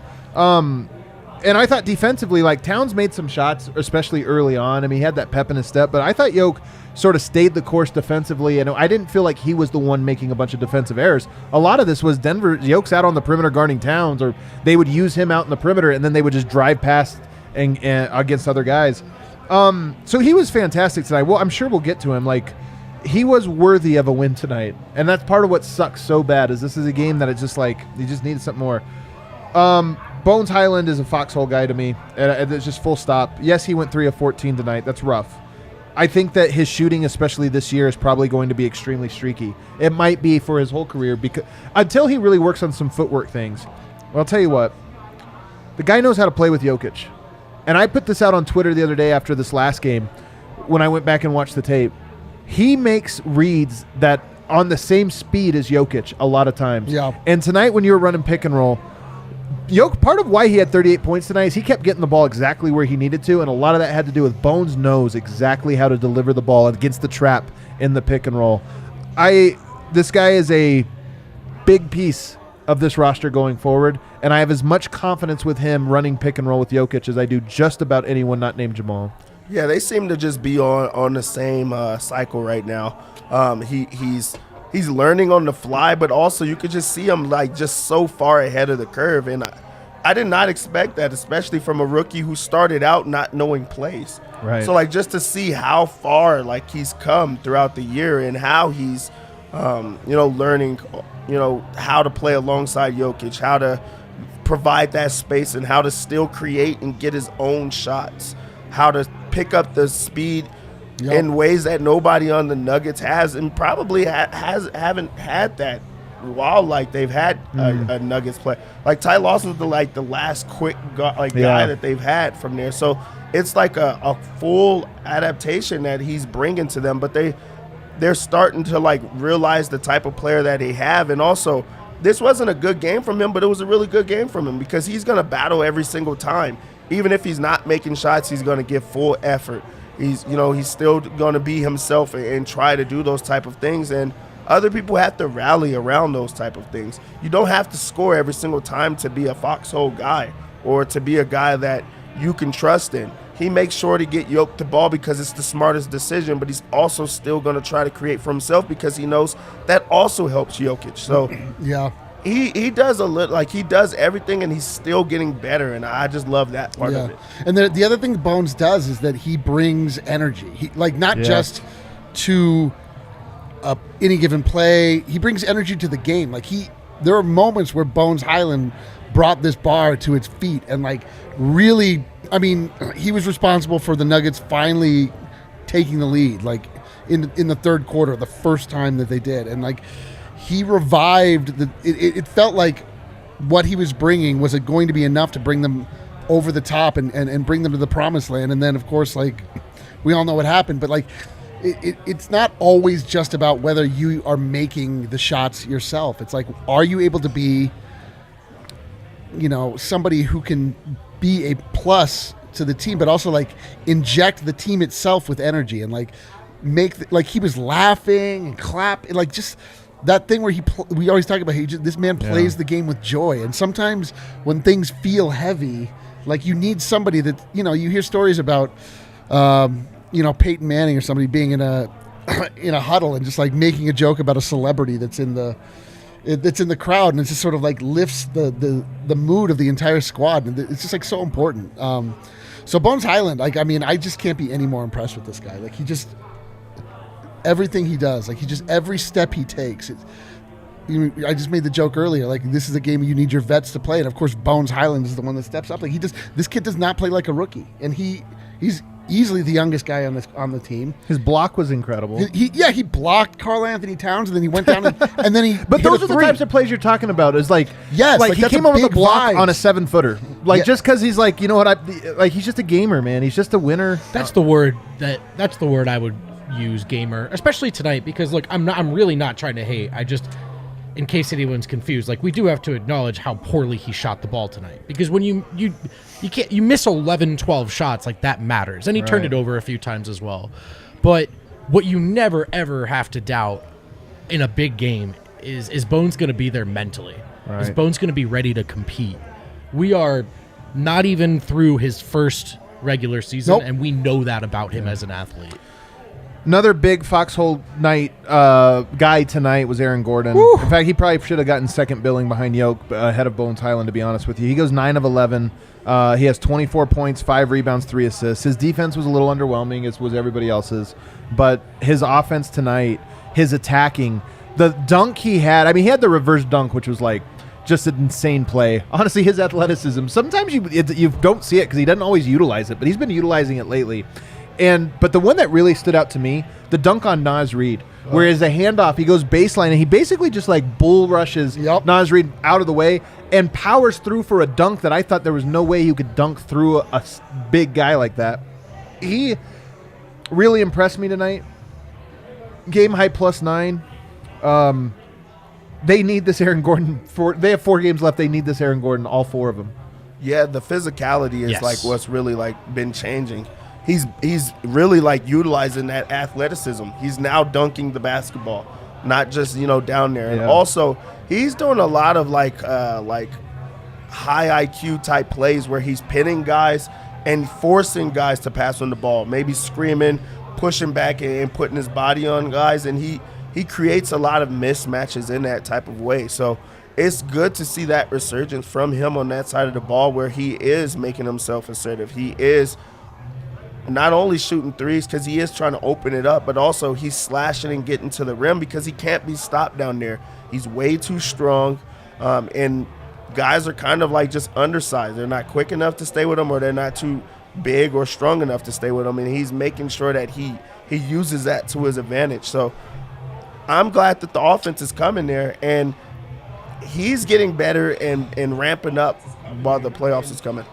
And I thought defensively, like Towns made some shots, especially early on. I mean, he had that pep in his step, but I thought Jokic sort of stayed the course defensively, and I didn't feel like he was the one making a bunch of defensive errors. A lot of this was Jokic's out on the perimeter guarding Towns, or they would use him out in the perimeter, and then they would just drive past and against other guys. So he was fantastic tonight. Well, I'm sure we'll get to him. Like, he was worthy of a win tonight, and that's part of what sucks so bad. Is this is a game that it's just like you just needed something more. Bones Highland is a foxhole guy to me, and it's just full stop. Yes, he went 3 of 14 tonight. That's rough. I think that his shooting, especially this year, is probably going to be extremely streaky. It might be for his whole career because until he really works on some footwork things. Well, I'll tell you what, the guy knows how to play with Jokic. And I put this out on Twitter the other day after this last game when I went back and watched the tape. He makes reads that on the same speed as Jokic a lot of times. Yeah. And tonight when you were running pick and roll, part of why he had 38 points tonight is he kept getting the ball exactly where he needed to, and a lot of that had to do with Bones knows exactly how to deliver the ball against the trap in the pick and roll. This guy is a big piece of this roster going forward, and I have as much confidence with him running pick and roll with Jokic as I do just about anyone not named Jamal. Yeah, they seem to just be on the same cycle right now. He's learning on the fly, but also you could just see him like just so far ahead of the curve. And I did not expect that, especially from a rookie who started out not knowing plays. Right. So like just to see how far like he's come throughout the year and how he's, learning, how to play alongside Jokic, how to provide that space and how to still create and get his own shots, how to pick up the speed in ways that nobody on the Nuggets has, and probably haven't had that while like they've had a Nuggets play. Like Ty Lawson's the last quick guy that they've had from there. So it's like a full adaptation that he's bringing to them. But they're starting to like realize the type of player that they have, and also this wasn't a good game from him, but it was a really good game from him because he's going to battle every single time. Even if he's not making shots, he's going to give full effort. He's still going to be himself and try to do those type of things. And other people have to rally around those type of things. You don't have to score every single time to be a foxhole guy or to be a guy that you can trust in. He makes sure to get Jokic the ball because it's the smartest decision, but he's also still going to try to create for himself because he knows that also helps Jokic. So yeah. He does a little, like he does everything, and he's still getting better, and I just love that part of it. And the other thing Bones does is that he brings energy. He not just to any given play. He brings energy to the game. Like there are moments where Bones Highland brought this bar to its feet, and like really, I mean, he was responsible for the Nuggets finally taking the lead, like in the third quarter, the first time that they did, and like. He revived it felt like what he was bringing was it going to be enough to bring them over the top and bring them to the promised land. And then, of course, like we all know what happened. But like it's not always just about whether you are making the shots yourself. It's like, are you able to be, somebody who can be a plus to the team, but also like inject the team itself with energy and like like he was laughing and clapping, like just. That thing where we always talk about, this man plays the game with joy. And sometimes when things feel heavy, like you need somebody that, you hear stories about, Peyton Manning or somebody being in a huddle and just like making a joke about a celebrity that's in the crowd. And it just sort of like lifts the mood of the entire squad. And it's just like so important. So Bones Highland, like, I mean, I just can't be any more impressed with this guy. Like everything he does, like every step he takes. I just made the joke earlier, like this is a game you need your vets to play, and of course Bones Highland is the one that steps up. Like this kid does not play like a rookie, and he's easily the youngest guy on the team. His block was incredible. He blocked Karl Anthony Towns, and then he went down and then he. But those are the types of plays you're talking about. Is like like he came over with a block on a 7-footer, like just because he's like he's just a gamer, man. He's just a winner. That's the word I would use, gamer, especially tonight, because look, I'm really not trying to hate. I just, in case anyone's confused, like we do have to acknowledge how poorly he shot the ball tonight, because when you miss 11-12 shots, like that matters, and he turned it over a few times as well. But what you never ever have to doubt in a big game is Bones going to be there mentally. Is Bones going to be ready to compete? We are not even through his first regular season, and we know that about him as an athlete. Another big Foxhole night guy tonight was Aaron Gordon. Woo. In fact, he probably should have gotten second billing behind Yoke ahead of Bones Highland, to be honest with you. He goes 9 of 11. He has 24 points, 5 rebounds, 3 assists. His defense was a little underwhelming, as was everybody else's. But his offense tonight, his attacking, the dunk he had, I mean, he had the reverse dunk, which was like just an insane play. Honestly, his athleticism, sometimes you don't see it because he doesn't always utilize it, but he's been utilizing it lately. But the one that really stood out to me, the dunk on Naz Reid, where as a handoff, he goes baseline, and he basically just like bull rushes Naz Reid out of the way and powers through for a dunk that I thought there was no way you could dunk through a big guy like that. He really impressed me tonight. Game high +9. They need this Aaron Gordon. They have 4 games left. They need this Aaron Gordon, all 4 of them. Yeah, the physicality is like what's really like been changing. He's really like utilizing that athleticism. He's now dunking the basketball, not just down there. And also, he's doing a lot of like high IQ type plays where he's pinning guys and forcing guys to pass on the ball, maybe screaming, pushing back and putting his body on guys, and he creates a lot of mismatches in that type of way. So it's good to see that resurgence from him on that side of the ball where he is making himself assertive. He is not only shooting threes because he is trying to open it up, but also he's slashing and getting to the rim because he can't be stopped down there. He's way too strong, and guys are kind of like just undersized. They're not quick enough to stay with him, or they're not too big or strong enough to stay with him, and he's making sure that he uses that to his advantage. So I'm glad that the offense is coming there, and he's getting better and ramping up while the playoffs is coming.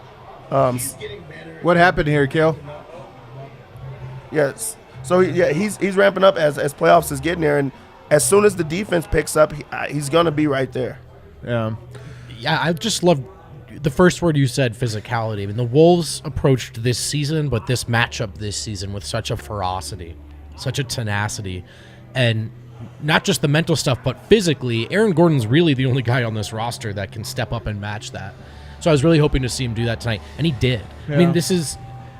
What happened here, Kale? Yes. So he's ramping up as playoffs is getting there, and as soon as the defense picks up, he's gonna be right there. Yeah. Yeah, I just love the first word you said, physicality. I mean, the Wolves approached this season, but this matchup this season with such a ferocity, such a tenacity, and not just the mental stuff, but physically, Aaron Gordon's really the only guy on this roster that can step up and match that. So I was really hoping to see him do that tonight, and he did. Yeah. I mean,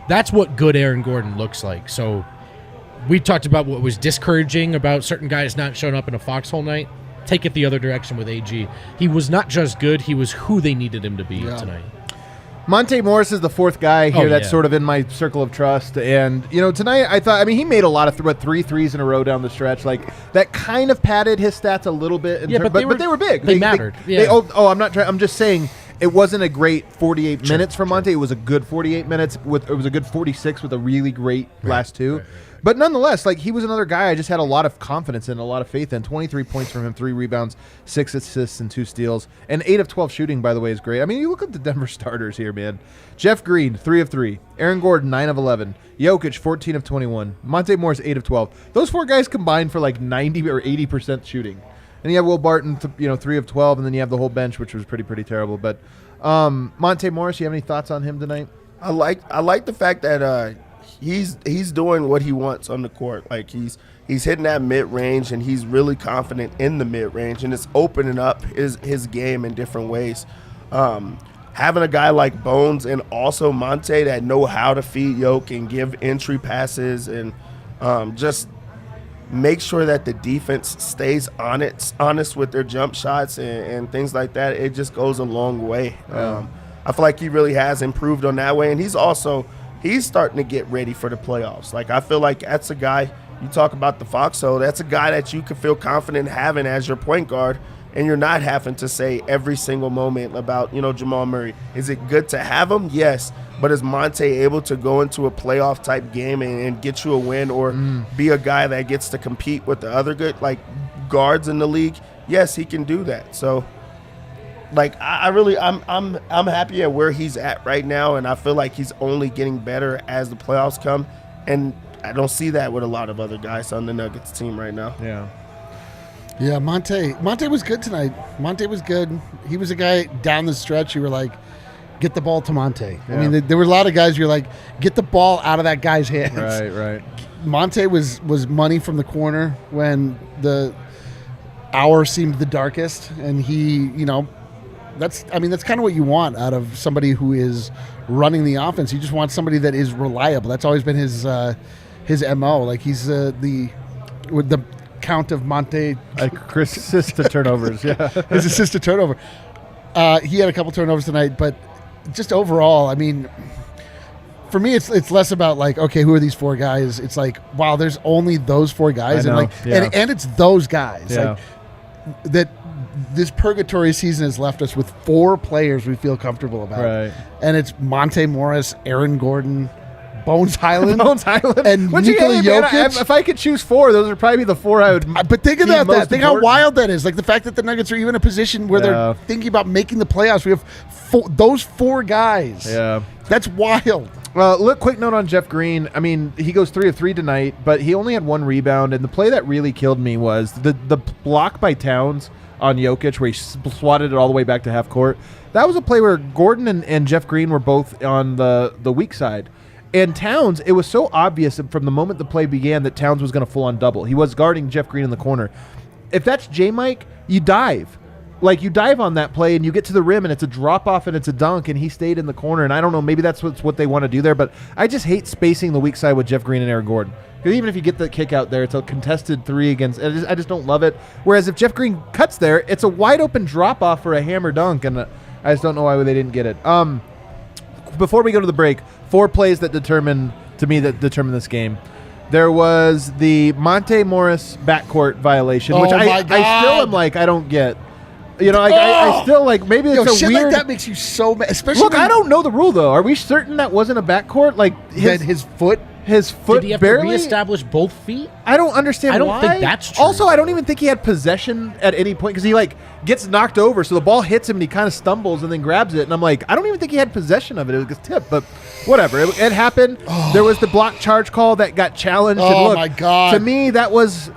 that's what good Aaron Gordon looks like. So we talked about what was discouraging about certain guys not showing up in a Foxhole night. Take it the other direction with AG. He was not just good, he was who they needed him to be tonight. Monte Morris is the 4th guy here that's sort of in my circle of trust. And, tonight I thought, he made a lot of 3 threes in a row down the stretch. Like, that kind of padded his stats a little bit. But they were big. They mattered. I'm just saying it wasn't a great 48 minutes from Monte. It was a good 48 minutes. It was a good 46 with a really great last 2. Right. But nonetheless, like, he was another guy I just had a lot of confidence in, a lot of faith in. 23 points from him, 3 rebounds, 6 assists, and 2 steals. And 8 of 12 shooting, by the way, is great. I mean, you look at the Denver starters here, man. Jeff Green, 3 of 3. Aaron Gordon, 9 of 11. Jokic, 14 of 21. Monte Morris, 8 of 12. Those 4 guys combined for like 90 or 80% shooting. And you have Will Barton, 3 of 12, and then you have the whole bench, which was pretty terrible. But Monte Morris, you have any thoughts on him tonight? I like the fact that he's doing what he wants on the court. Like, he's hitting that mid-range, and he's really confident in the mid-range, and it's opening up his game in different ways. Having a guy like Bones and also Monte that know how to feed Yoke and give entry passes and just make sure that the defense stays honest with their jump shots and things like that, it just goes a long way. I feel like he really has improved on that way, and he's starting to get ready for the playoffs. Like, I feel like that's a guy, you talk about the Foxhole, that's a guy that you can feel confident having as your point guard, and you're not having to say every single moment about, Jamal Murray. Is it good to have him? Yes. But is Monte able to go into a playoff type game and get you a win, or be a guy that gets to compete with the other good guards in the league? Yes, he can do that. So, I'm happy at where he's at right now, and I feel like he's only getting better as the playoffs come, and I don't see that with a lot of other guys on the Nuggets team right now. Yeah, Monte was good tonight. Monte was good. He was a guy down the stretch you were like, get the ball to Monte. Yeah. I mean, there were a lot of guys you're like, get the ball out of that guy's hands. Right. Monte was money from the corner when the hour seemed the darkest, and he, that's kind of what you want out of somebody who is running the offense. You just want somebody that is reliable. That's always been his his MO. Like he's with the count of Monte. Chris assist to turnovers. Yeah, his assist to turnover. He had a couple turnovers tonight, but just overall, I mean, for me, it's less about like, okay, who are these four guys? It's like, wow, there's only those four guys, I know, and like, yeah. and it's those guys Yeah. like that. This purgatory season has left us with four players we feel comfortable about, Right. and it's Monte Morris, Aaron Gordon, Bones Highland, Bones Highland, and Which, Nikola hey, man, Jokic. if I could choose four, those would probably be the four I would. But think deem about that. most Think how important. wild that is. Like the fact that the Nuggets are even in a position where Yeah. they're thinking about making the playoffs. We have those four guys. Yeah. That's wild. Well, look, quick note on Jeff Green. I mean, he goes 3 of 3 tonight, but he only had one rebound. And the play that really killed me was the block by Towns on Jokic, where he swatted it all the way back to half court. That was a play where Gordon and Jeff Green were both on the weak side. And Towns, it was so obvious from the moment the play began that Towns was going to full on double. He was guarding Jeff Green in the corner. If that's J-Mike, you dive. Like, you dive on that play and you get to the rim and it's a drop off and it's a dunk and he stayed in the corner. And I don't know, maybe that's what they want to do there. But I just hate spacing the weak side with Jeff Green and Aaron Gordon. Because even if you get the kick out there, it's a contested three against. I just don't love it. Whereas if Jeff Green cuts there, it's a wide open drop off for a hammer dunk. And I just don't know why they didn't get it. Before we go to the break, 4 plays that determine this game. There was the Monte Morris backcourt violation, which I still am like, I don't get. You know, I still like, maybe it's shit weird. like that makes you so mad. Especially Look, I don't know the rule though. Are we certain that wasn't a backcourt? Like his foot. His foot Did he have barely to reestablish both feet? I don't understand. I don't why. think that's true. Also, I don't even think he had possession at any point because he like gets knocked over, so the ball hits him and he kind of stumbles and then grabs it. And I'm like, I don't even think he had possession of it. It was tipped, but whatever. It happened. There was the block charge call that got challenged. And look, my God! To me, that was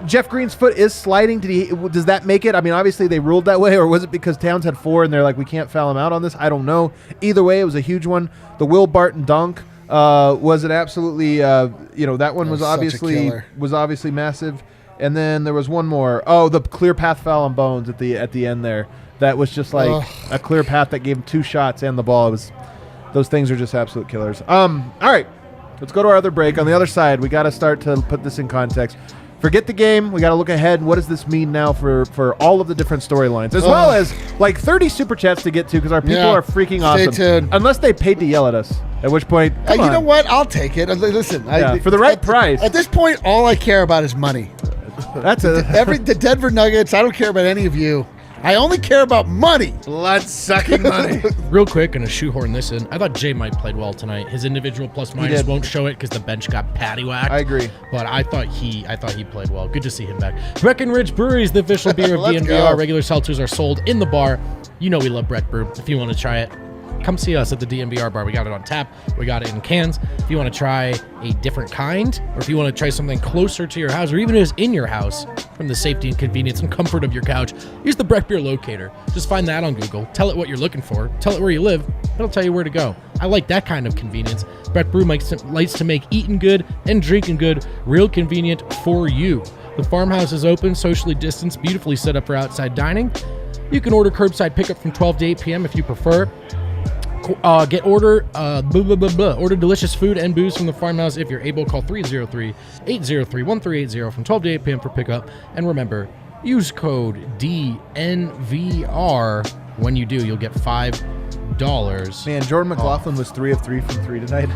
Jeff Green's foot is sliding. Does that make it? I mean, obviously they ruled that way, or was it because Towns had 4 and they're like, we can't foul him out on this? I don't know. Either way, it was a huge one. The Will Barton dunk. Was it absolutely? That one was obviously massive. And then there was one more. Oh, the clear path foul on Bones at the end there. That was just like a clear path that gave him 2 shots and the ball. It was. Those things are just absolute killers. All right, let's go to our other break. On the other side, we got to start to put this in context. Forget the game. We got to look ahead. What does this mean now for all of the different storylines, as well as like 30 super chats to get to because our people are freaking awesome. Stay tuned. Unless they paid to yell at us, at which point, You know what? I'll take it. Listen, for the right price. At this point, all I care about is money. That's The Denver Nuggets. I don't care about any of you. I only care about money. blood-sucking money. Real quick, gonna shoehorn this in. I thought J-Mike played well tonight. His individual plus minus did. won't show it because the bench got paddywhacked. I agree. But I thought he played well. Good to see him back. Breckenridge Brewery is the official beer of Let's DNVR. go. Regular seltzers are sold in the bar. You know we love Breck Brew. If you want to try it, come see us at the DNVR Bar. We got it on tap. We got it in cans. If you want to try a different kind, or if you want to try something closer to your house, or even just in your house, from the safety and convenience and comfort of your couch, use the Breck Beer Locator. Just find that on Google. Tell it what you're looking for. Tell it where you live. It'll tell you where to go. I like that kind of convenience. Breck Brew likes to make eating good and drinking good real convenient for you. The farmhouse is open, socially distanced, beautifully set up for outside dining. You can order curbside pickup from 12 to 8 p.m. if you prefer. Order delicious food and booze from the farmhouse if you're able. Call 303-803-1380 from 12 to 8 p.m. for pickup. And remember, use code DNVR. When you do, you'll get $5. Man, Jordan McLaughlin was 3 of 3 from 3 tonight.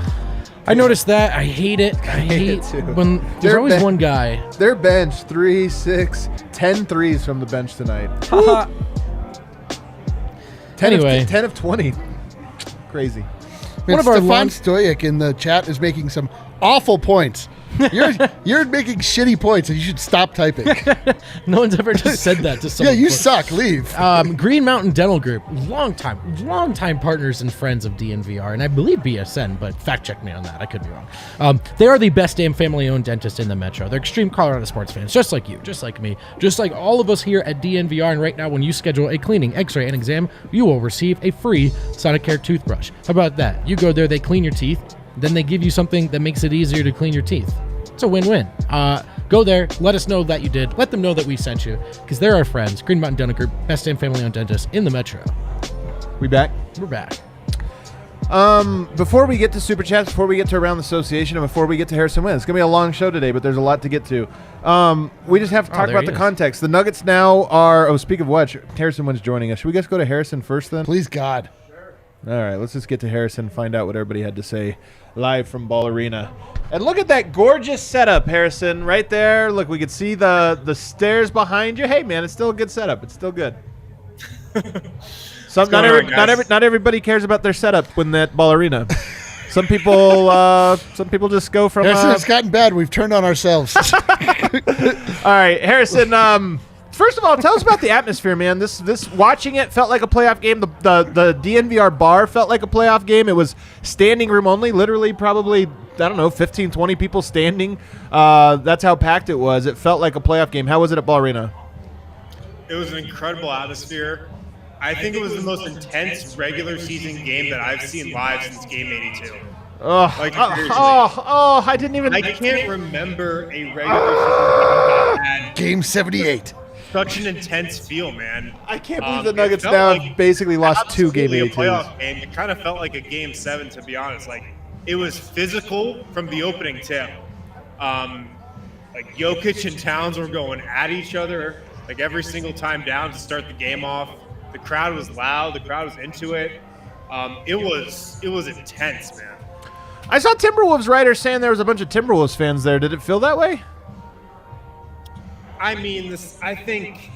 I noticed that. I hate it. I hate it too. when there's always one guy. Their bench, 3, 6, 10 threes from the bench tonight. 10 of 20. Crazy. Man, One of our Stefan long- Stoyek in the chat is making some awful points. You're making shitty points, and you should stop typing. No one's ever just said that to someone. Yeah, you before. suck. Leave. Green Mountain Dental Group, long time partners and friends of DNVR, and I believe BSN, but fact check me on that. I could be wrong. They are the best damn family-owned dentist in the metro. They're extreme Colorado sports fans, just like you, just like me, just like all of us here at DNVR. And right now, when you schedule a cleaning, X-ray, and exam, you will receive a free Sonicare toothbrush. How about that? You go there, they clean your teeth, then they give you something that makes it easier to clean your teeth. It's a win-win. Go there. Let us know that you did. Let them know that we sent you, because they're our friends. Green Mountain Dental Group, best damn family-owned dentist in the metro. We back? We're back. Before we get to Super Chats, before we get to Around the Association, and before we get to Harrison Wynn, it's going to be a long show today, but there's a lot to get to. We just have to talk about the context. The Nuggets now are... Oh, speak of which, Harrison Wynn's joining us. Should we just go to Harrison first then? Please, God. All right, let's just get to Harrison, find out what everybody had to say live from Ball Arena. And look at that gorgeous setup, Harrison, right there. Look, we can see the stairs behind you. Hey, man, it's still a good setup. It's still good. Not everybody cares about their setup when at Ball Arena. Some people just go from. Harrison, it's gotten bad. We've turned on ourselves. All right, Harrison. First of all, tell us about the atmosphere, man. This watching it felt like a playoff game. The DNVR Bar felt like a playoff game. It was standing room only, literally probably, I don't know, 15, 20 people standing. That's how packed it was. It felt like a playoff game. How was it at Ball Arena? It was an incredible atmosphere. I think it was the most intense regular season game that I've seen live since Game 82. I didn't even... I can't remember a regular season game that had Game 78. such an intense feel, man. I can't believe the Nuggets now basically lost 2 Game 82s. Playoff game. It kind of felt like a Game 7, to be honest. Like, it was physical from the opening tip. Like, Jokic and Towns were going at each other, like, every single time down to start the game off. The crowd was loud. The crowd was into it. It was intense, man. I saw Timberwolves writers saying there was a bunch of Timberwolves fans there. Did it feel that way? I mean, I think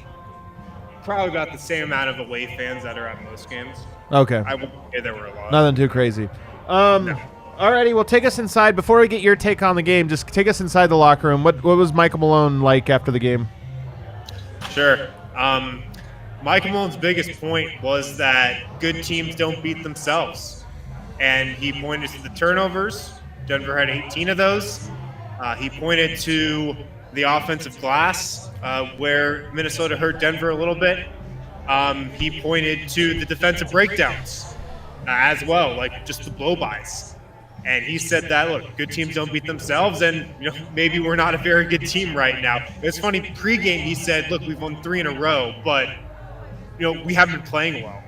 probably about the same amount of away fans that are at most games. Okay. I wouldn't say there were a lot. Nothing too crazy. No. Alrighty, well, take us inside. Before we get your take on the game, just take us inside the locker room. What was Michael Malone like after the game? Sure. Michael Malone's biggest point was that good teams don't beat themselves. And he pointed to the turnovers. Denver had 18 of those. He pointed to the offensive glass, where Minnesota hurt Denver a little bit. He pointed to the defensive breakdowns as well, like just the blow-bys. And he said that, look, good teams don't beat themselves, and maybe we're not a very good team right now. It's funny, pregame he said, look, we've won 3 in a row, but we haven't been playing well.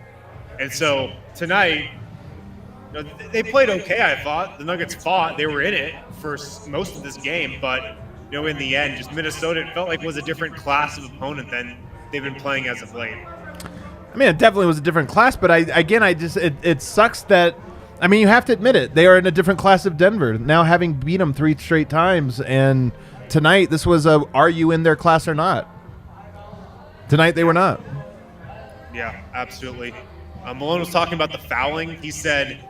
And so tonight, they played okay, I thought. The Nuggets fought. They were in it for most of this game, but in the end, just Minnesota, it felt like was a different class of opponent than they've been playing as of late. I mean, it definitely was a different class, but it sucks that, I mean, you have to admit it. They are in a different class of Denver, now having beat them 3 straight times, and tonight, this was are you in their class or not? Tonight, they were not. Yeah, absolutely. Malone was talking about the fouling. He said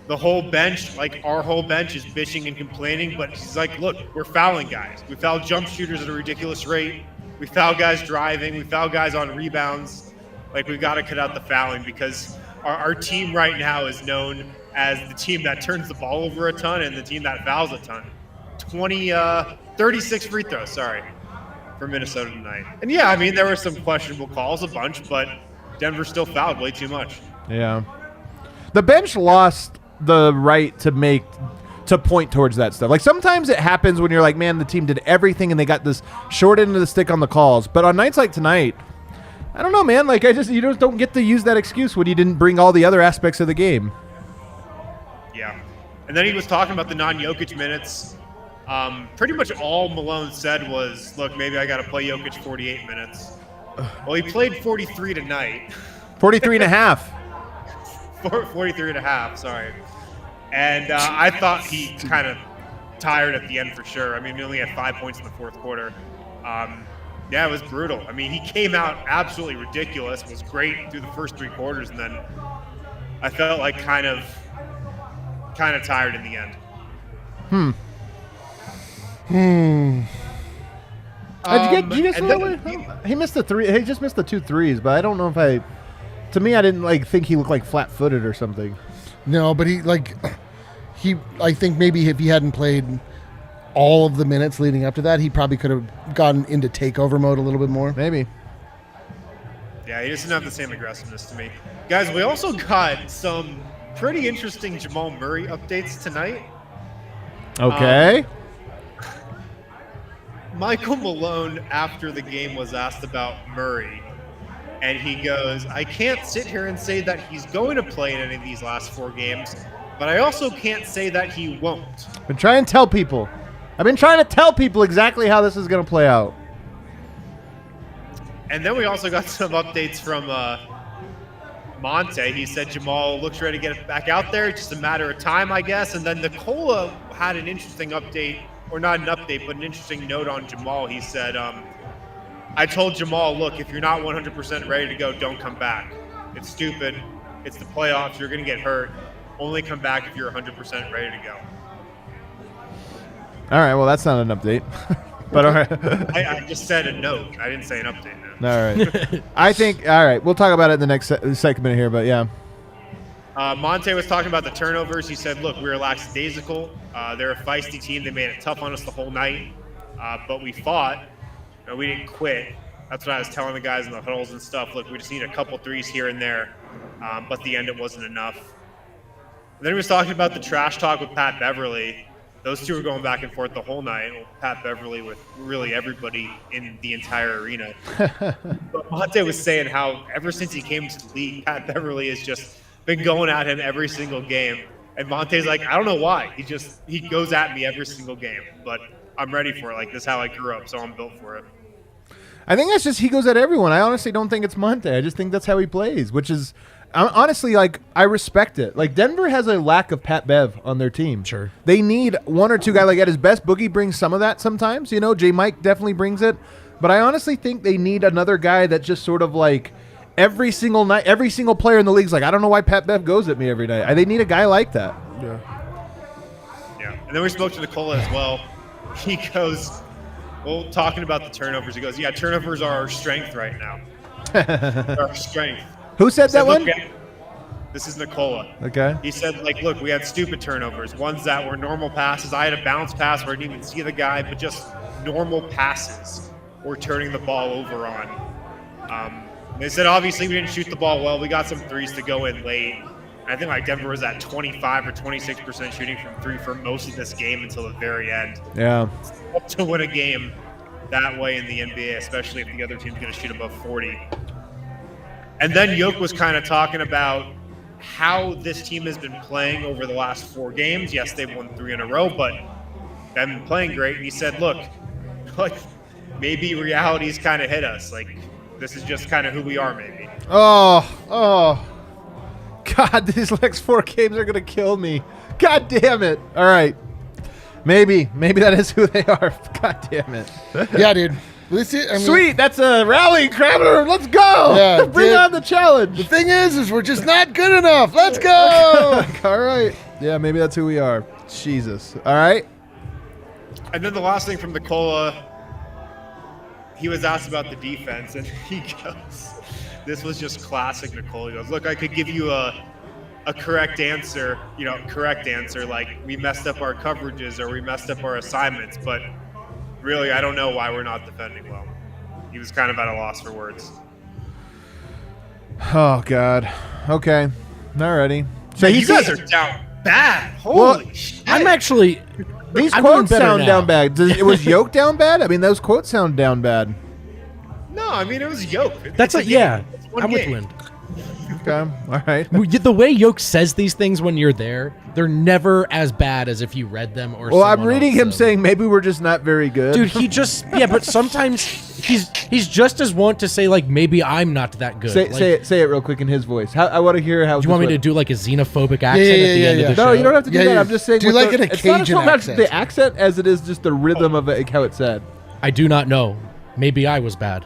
the whole bench, like our whole bench, is bitching and complaining, but he's like, look, we're fouling guys. We foul jump shooters at a ridiculous rate. We foul guys driving. We foul guys on rebounds. Like, we've got to cut out the fouling because our team right now is known as the team that turns the ball over a ton and the team that fouls a ton. 36 free throws, for Minnesota tonight. And yeah, I mean, there were some questionable calls, a bunch, but Denver still fouled way too much. Yeah. The bench lost the right to point towards that stuff. Like, sometimes it happens when you're like, man, the team did everything and they got this short end of the stick on the calls. But on nights like tonight, I don't know, man. Like, you just don't get to use that excuse when you didn't bring all the other aspects of the game. Yeah. And then he was talking about the non-Jokic minutes. Pretty much all Malone said was, look, maybe I got to play Jokic 48 minutes. Well, he played 43 tonight. 43 and a half. 43 and a half, sorry. And I thought he kind of tired at the end for sure. I mean, he only had 5 points in the fourth quarter. Yeah, it was brutal. I mean, he came out absolutely ridiculous, was great through the first 3 quarters, and then I felt like kind of tired in the end. Did you get he missed the 3. He just missed the 2 threes, but I don't know if to me, I didn't think he looked like flat-footed or something. No, but I think maybe if he hadn't played all of the minutes leading up to that, he probably could have gotten into takeover mode a little bit more. Maybe. Yeah, he doesn't have the same aggressiveness to me. Guys, we also got some pretty interesting Jamal Murray updates tonight. Okay. Michael Malone, after the game, was asked about Murray, And he goes, I can't sit here and say that he's going to play in any of these last 4 games, but I also can't say that he won't. I've been trying to tell people exactly how this is going to play out. And then we also got some updates from Monte. He said Jamal looks ready to get back out there. It's just a matter of time, I guess. And then Nikola had an interesting update, or not an update, but an interesting note on Jamal. He said, I told Jamal, look, if you're not 100% ready to go, don't come back. It's stupid. It's the playoffs. You're going to get hurt. Only come back if you're 100% ready to go. All right, well, that's not an update. But all right. I just said a note. I didn't say an update. No. All right. I think, all right, we'll talk about it in the next segment here, but yeah. Monte was talking about the turnovers. He said, look, we were lackadaisical. They're a feisty team. They made it tough on us the whole night. But we fought. We didn't quit. That's what I was telling the guys in the huddles and stuff. Look, we just need a couple threes here and there. But at the end, it wasn't enough. And then he was talking about the trash talk with Pat Beverly. Those two were going back and forth the whole night. Pat Beverly with really everybody in the entire arena. But Monte was saying how ever since he came to the league, Pat Beverly has just been going at him every single game. And Monte's like, I don't know why. He goes at me every single game. But I'm ready for it. Like, this is how I grew up, so I'm built for it. I think that's just he goes at everyone. I honestly don't think it's Monte. I just think that's how he plays, which is honestly, like, I respect it. Like, Denver has a lack of Pat Bev on their team. Sure. They need one or two guys. Like, at his best, Boogie brings some of that sometimes. You know, J. Mike definitely brings it. But I honestly think they need another guy that just sort of like every single night, every single player in the league's like, I don't know why Pat Bev goes at me every night. They need a guy like that. Yeah. And then we spoke to Nikola as well. He goes, well, talking about the turnovers, he goes, yeah, turnovers are our strength right now. They're our strength. Who said that one? This is Nikola. Okay. He said, like, look, we had stupid turnovers, ones that were normal passes. I had a bounce pass where I didn't even see the guy, but just normal passes we're turning the ball over on. They said, obviously, we didn't shoot the ball well. We got some threes to go in late. I think like Denver was at 25 or 26% shooting from three for most of this game until the very end. Yeah. It's tough to win a game that way in the NBA, especially if the other team's going to shoot above 40. And then Jokic was kind of talking about how this team has been playing over the last 4 games. Yes, they've won 3 in a row, but they've been playing great. And he said, look, like maybe reality's kind of hit us. Like this is just kind of who we are, maybe. Oh. God, these next 4 games are going to kill me. God damn it. All right. Maybe that is who they are. God damn it. Yeah, dude. Sweet. That's a rallying cry. Let's go. Yeah, Bring on the challenge. The thing is we're just not good enough. Let's go. All right. Yeah, maybe that's who we are. Jesus. All right. And then the last thing from Nikola, he was asked about the defense, and he goes, this was just classic Nikola. He goes, look, I could give you a correct answer, like we messed up our coverages or we messed up our assignments, but really, I don't know why we're not defending well. He was kind of at a loss for words. Oh, God. Okay. Alrighty. So you guys are down bad. Holy shit. I'm actually... These I'm quotes doing better sound now. down bad. Was Jokic down bad? I mean, those quotes sound down bad. No, I mean, it was Jokic. That's It's like, yeah. It's one I'm with game. Wind. Okay. All right. The way Jokic says these things when you're there, they're never as bad as if you read them or Well, I'm someone reading else him said. saying maybe we're just not very good. Dude, he just but sometimes he's just as want to say like maybe I'm not that good. Say it real quick in his voice. I want to hear how. Do you want me to do like a xenophobic accent Yeah, at the end yeah. of the show? No, you don't have to do Yeah, that. yeah. I'm just saying. Do you with like an it's not Cajun so much accent? the accent as it is just the rhythm of it, how it's said. I do not know. Maybe I was bad.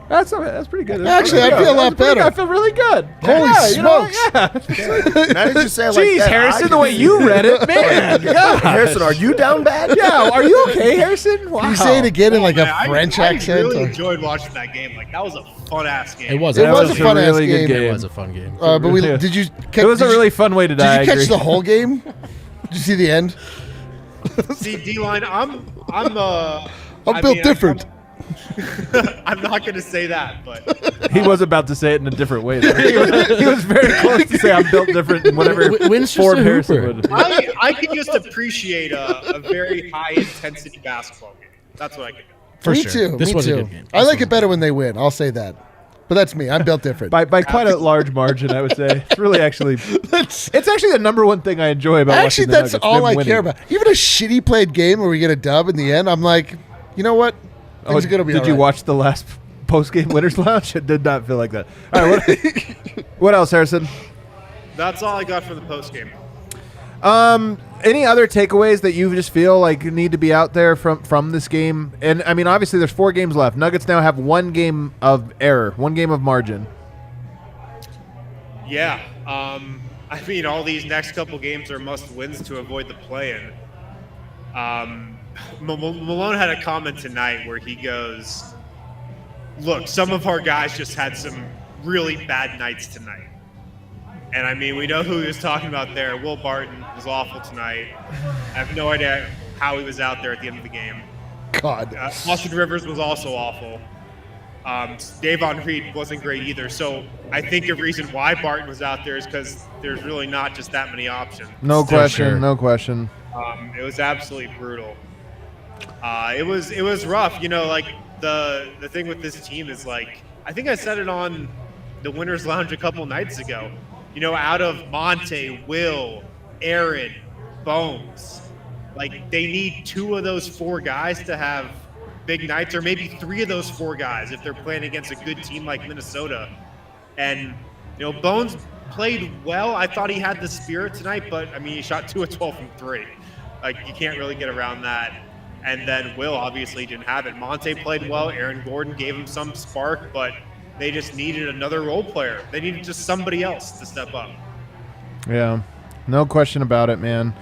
That's pretty good. Actually, I feel a lot better. I feel really good. Holy smokes! smokes. Now that you say it like Jeez, that, Harrison, I the way can you read it, man. God. Harrison, are you down bad? Yeah, are you okay, Harrison? Wow. Can you say it again in like a Man, French I accent? really or- enjoyed watching that game. Like that was a fun ass game. It was. It was actually a fun-ass really good game. It was a fun game. But Yeah. did you? It was a really fun way to die. Did you I catch agree. the whole game? Did you see the end? See, D-line, I'm built different. I'm not going to say that, but He was about to say it in a different way. He was very close to say I'm built different in whatever Wynn's just form a Harrison hooper. would. I can just appreciate a very high intensity basketball game. That's what I can do. For me sure. too. This me was too. a good game. I like it better when they win. I'll say that. But that's me. I'm built different. By quite a large margin, I would say. It's really actually it's actually the number one thing I enjoy about Actually, watching the that's Nuggets, all them I winning. care about. Even a shitty played game where we get a dub in the end, I'm like, you know what? Things are gonna be did all you right. watch the last post-game winners lounge? It did not feel like that. All right, what else, Harrison? That's all I got for the post game. Any other takeaways that you just feel like need to be out there from this game? And I mean, obviously, there's 4 games left. Nuggets now have 1 game of error, 1 game of margin. Yeah. I mean, all these next couple games are must-wins to avoid the play-in. Malone had a comment tonight where he goes, look, some of our guys just had some really bad nights tonight. And, I mean, we know who he was talking about there. Will Barton was awful tonight. I have no idea how he was out there at the end of the game. God. Austin Rivers was also awful. Davon Reed wasn't great either. So I think a reason why Barton was out there is because there's really not just that many options. No question. No question. It was absolutely brutal. It was rough. You know, like the thing with this team is like, I think I said it on the Winners Lounge a couple nights ago. You know, out of Monte, Will, Aaron, Bones, like they need 2 of those 4 guys to have big nights, or maybe 3 of those 4 guys if they're playing against a good team like Minnesota. And, you know, Bones played well. I thought he had the spirit tonight, but, I mean, he shot 2 of 12 from 3. Like, you can't really get around that. And then Will obviously didn't have it. Monte played well. Aaron Gordon gave him some spark, but they just needed another role player. They needed just somebody else to step up. Yeah, no question about it, man.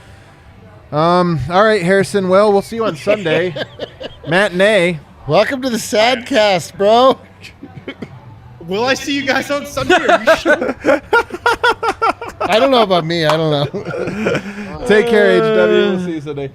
All right, Harrison. Well, we'll see you on Sunday. Matinee. Welcome to the Sadcast, bro. Will I see you guys on Sunday? Are you sure? I don't know about me. I don't know. Take care, HW. We'll see you Sunday.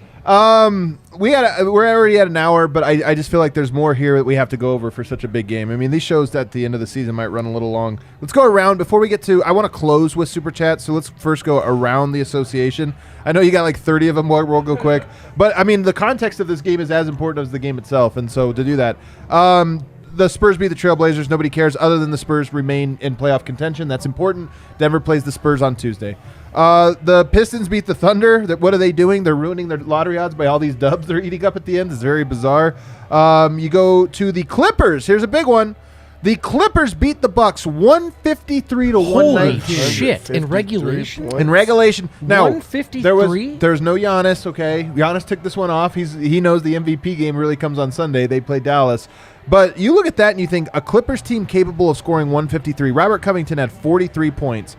We're already at an hour, but I just feel like there's more here that we have to go over for such a big game. I mean, these shows at the end of the season might run a little long. Let's go around before we get to. I want to close with Super Chat, so let's first go around the association. I know you got like 30 of them. We'll go quick, but I mean, the context of this game is as important as the game itself, and so to do that, the Spurs beat the Trailblazers. Nobody cares other than the Spurs remain in playoff contention. That's important. Denver plays the Spurs on Tuesday. The Pistons beat the Thunder. What are they doing? They're ruining their lottery odds by all these dubs they're eating up at the end. It's very bizarre. You go to the Clippers. Here's a big one. The Clippers beat the Bucks 153 to 119. Holy shit! In regulation. In regulation. Now, 153? there's no Giannis, okay? Giannis took this one off. He knows the MVP game really comes on Sunday. They play Dallas. But you look at that and you think a Clippers team capable of scoring 153. Robert Covington had 43 points.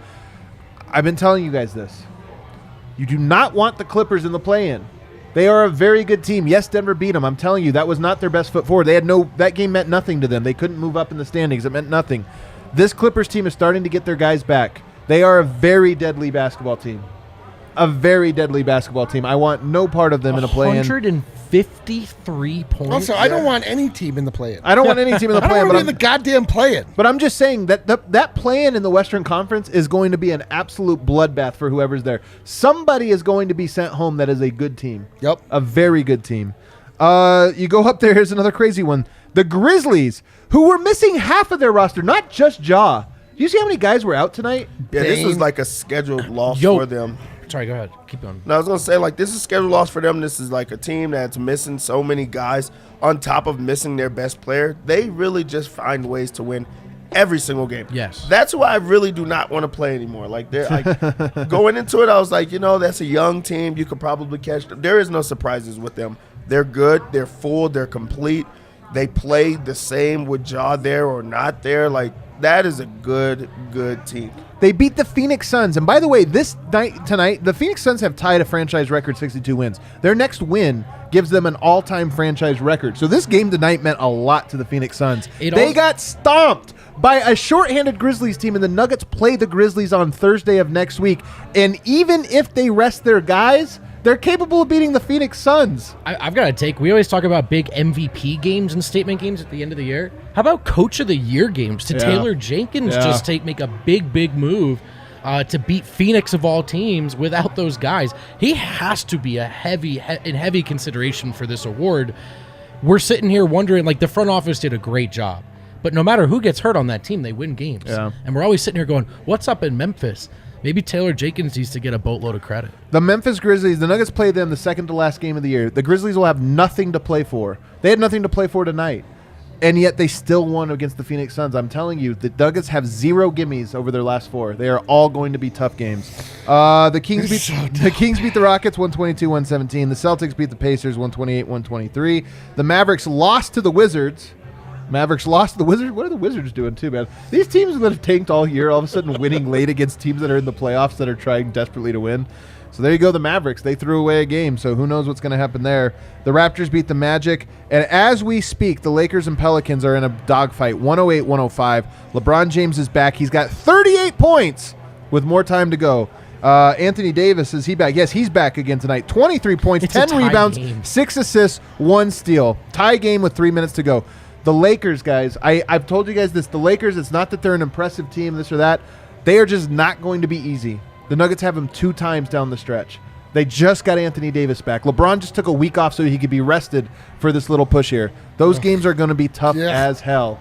I've been telling you guys this. You do not want the Clippers in the play-in. They are a very good team. Yes, Denver beat them. I'm telling you, that was not their best foot forward. That game meant nothing to them. They couldn't move up in the standings. It meant nothing. This Clippers team is starting to get their guys back. They are a very deadly basketball team. A very deadly basketball team. I want no part of them in a play-in. 153 points. Also, I don't want any team in the play-in. I don't want any team in the I play-in. don't want to be in the goddamn play-in. But I'm just saying that play-in in the Western Conference is going to be an absolute bloodbath for whoever's there. Somebody is going to be sent home that is a good team. Yep. A very good team. You go up there, here's another crazy one. The Grizzlies, who were missing half of their roster, not just Ja. Do you see how many guys were out tonight? Yeah, this was Bane. like a scheduled loss Yo. for them. Sorry, go ahead. Keep going. No, I was going to say, like, this is a scheduled loss for them. This is like a team that's missing so many guys on top of missing their best player. They really just find ways to win every single game. Yes. That's why I really do not want to play anymore. Like, they're like going into it, I was like, you know, that's a young team. You could probably catch them. There is no surprises with them. They're good. They're full. They're complete. They play the same with Ja there or not there. Like, that is a good team. They beat the Phoenix Suns. And by the way, tonight, the Phoenix Suns have tied a franchise record 62 wins. Their next win gives them an all-time franchise record. So this game tonight meant a lot to the Phoenix Suns. They got stomped by a shorthanded Grizzlies team, and the Nuggets play the Grizzlies on Thursday of next week. And even if they rest their guys, they're capable of beating the Phoenix Suns. I've got a take. We always talk about big MVP games and statement games at the end of the year. How about Coach of the Year games? To Taylor Jenkins just make a big move to beat Phoenix of all teams without those guys. He has to be a heavy consideration for this award. We're sitting here wondering, like, the front office did a great job. But no matter who gets hurt on that team, they win games. Yeah. And we're always sitting here going, what's up in Memphis? Maybe Taylor Jenkins needs to get a boatload of credit. The Memphis Grizzlies, the Nuggets play them the second to last game of the year. The Grizzlies will have nothing to play for. They had nothing to play for tonight. And yet they still won against the Phoenix Suns. I'm telling you, the Nuggets have 0 gimmies over their last 4. They are all going to be tough games. The Kings beat the Rockets 122-117. The Celtics beat the Pacers 128-123. The Mavericks lost to the Wizards. What are the Wizards doing too, man? These teams that have tanked all year, all of a sudden winning late against teams that are in the playoffs that are trying desperately to win. So there you go, the Mavericks. They threw away a game, so who knows what's going to happen there. The Raptors beat the Magic, and as we speak, the Lakers and Pelicans are in a dogfight, 108-105. LeBron James is back. He's got 38 points with more time to go. Anthony Davis, is he back? Yes, he's back again tonight. 23 points, It's 10 a tie rebounds, game. 6 assists, 1 steal. Tie game with 3 minutes to go. The Lakers, guys, I've told you guys this. The Lakers, it's not that they're an impressive team, this or that. They are just not going to be easy. The Nuggets have them 2 times down the stretch. They just got Anthony Davis back. LeBron just took a week off so he could be rested for this little push here. Those games are going to be tough as hell.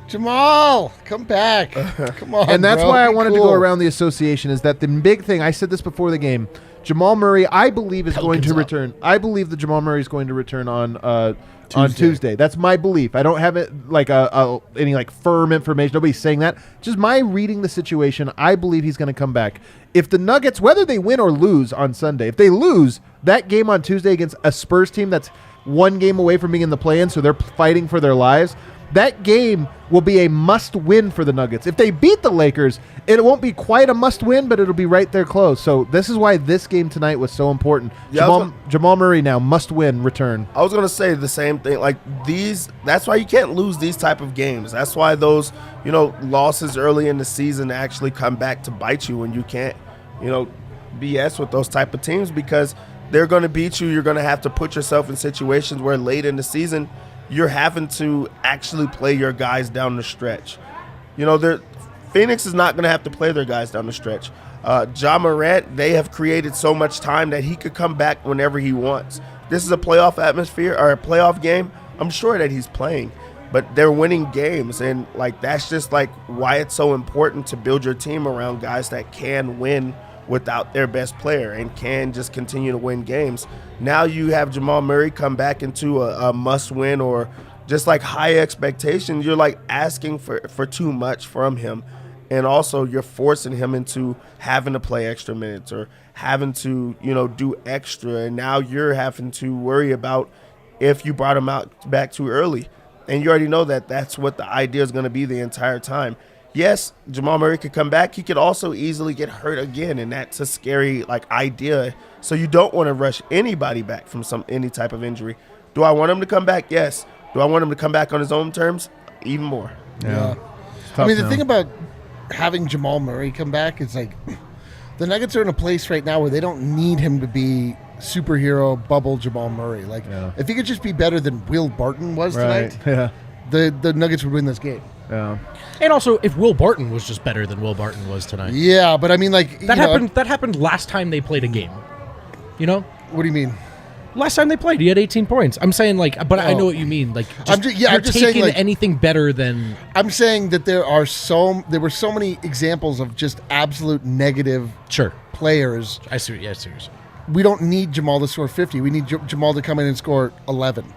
Jamal, come back. Come on, And that's bro. why I Be wanted to cool. go around the association is that the big thing, I said this before the game, Jamal Murray, I believe, is going to Pelicans up. return. I believe that Jamal Murray is going to return on Tuesday. That's my belief. I don't have it like any like firm information. Nobody's saying that. Just my reading the situation. I believe he's going to come back. If the Nuggets, whether they win or lose on Sunday, if they lose that game on Tuesday against a Spurs team that's 1 game away from being in the play-in, so they're fighting for their lives, that game will be a must-win for the Nuggets. If they beat the Lakers, it won't be quite a must-win, but it'll be right there close. So this is why this game tonight was so important. Yeah, Jamal Murray now must-win return. I was gonna say the same thing. Like that's why you can't lose these type of games. That's why those, losses early in the season actually come back to bite you when you can't, BS with those type of teams because they're gonna beat you. You're gonna have to put yourself in situations where late in the season you're having to actually play your guys down the stretch. Phoenix is not gonna have to play their guys down the stretch. Ja Morant, they have created so much time that he could come back whenever he wants. This is a playoff atmosphere or a playoff game. I'm sure that he's playing, but they're winning games, and that's just why it's so important to build your team around guys that can win without their best player and can just continue to win games. Now you have Jamal Murray come back into a must-win or just high expectations. You're asking for too much from him. And also you're forcing him into having to play extra minutes or having to, do extra. And now you're having to worry about if you brought him back too early. And you already know that that's what the idea is going to be the entire time. Yes, Jamal Murray could come back. He could also easily get hurt again. And that's a scary idea. So you don't want to rush anybody back from any type of injury. Do I want him to come back? Yes. Do I want him to come back on his own terms? Even more. Yeah. I mean, the thing about having Jamal Murray come back is the Nuggets are in a place right now where they don't need him to be superhero bubble Jamal Murray. If he could just be better than Will Barton was tonight, the Nuggets would win this game. Yeah. And also, if Will Barton was just better than Will Barton was tonight. Yeah, but I mean, That happened last time they played a game. What do you mean? Last time they played, he had 18 points. I'm saying but I know what you mean. I'm just you're saying, taking anything better than. I'm saying that there were so many examples of just absolute negative players. I see. Yeah, seriously. We don't need Jamal to score 50. We need Jamal to come in and score 11.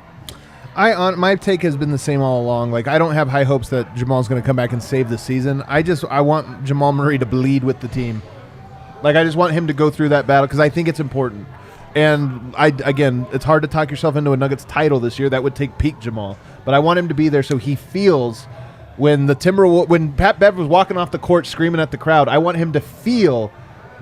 My take has been the same all along. I don't have high hopes that Jamal's going to come back and save the season. I want Jamal Murray to bleed with the team. I just want him to go through that battle because I think it's important. And again, it's hard to talk yourself into a Nuggets title this year. That would take peak Jamal. But I want him to be there so he feels when Pat Bev was walking off the court screaming at the crowd, I want him to feel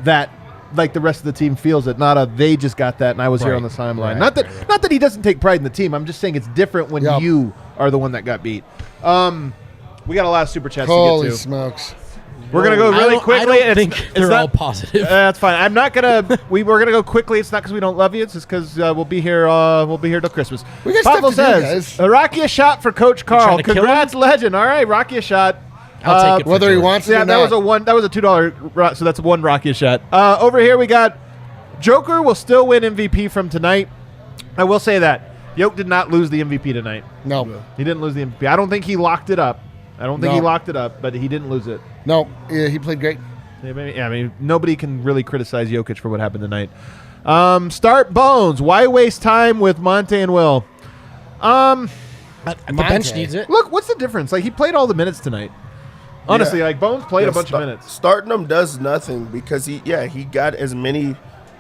that the rest of the team feels it, not they just got that and I was here on the sideline. Not that he doesn't take pride in the team. I'm just saying it's different when you are the one that got beat. We got a lot of super chats to get to. Holy smokes. We're gonna go really quickly. I don't think they're all positive. That's fine. I'm not gonna. We're gonna go quickly. It's not because we don't love you. It's just because we'll be here. We'll be here till Christmas. We got stuff Pavel to do, says, guys. "Rocky a shot for Coach Carl. trying to kill Congrats, legend. All right, Rocky a shot. I'll take it. Whether he wants it or that not. was a one. That was a $2. So that's one Rocky a shot. Over here we got Joker will still win MVP from tonight. I will say that Jokic did not lose the MVP tonight. No. He didn't lose the MVP. I don't think he locked it up. I don't think No. he locked it up, but he didn't lose it. No, yeah, he played great. Yeah, I mean, nobody can really criticize Jokic for what happened tonight. Start Bones. Why waste time with Monte and Will? The bench Monte. needs it. Look, what's the difference? Like, he played all the minutes tonight. Honestly, Yeah. like, Bones played a bunch of minutes. Starting him does nothing because he got as many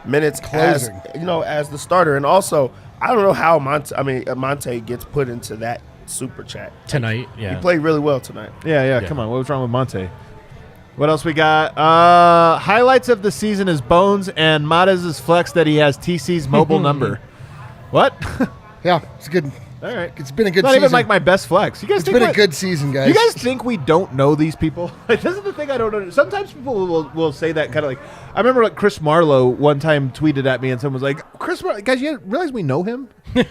minutes as Closing. as the starter, and also I don't know how Monte gets put into that super chat Tonight, yeah. He played really well tonight. Yeah, Yeah. come on. What was wrong with Monte? What else we got? Highlights of the season is Bones and Matez's flex that he has TC's mobile number. What? Yeah, it's good. All right. It's been a good Not season. even like my best flex. You guys It's think been a what- good season, guys. You guys think we don't know these people? Like, this is the thing I don't know. Sometimes people will say that kind of like. I remember like Chris Marlowe one time tweeted at me and someone was like, "Chris Marlowe, guys, you realize we know him? I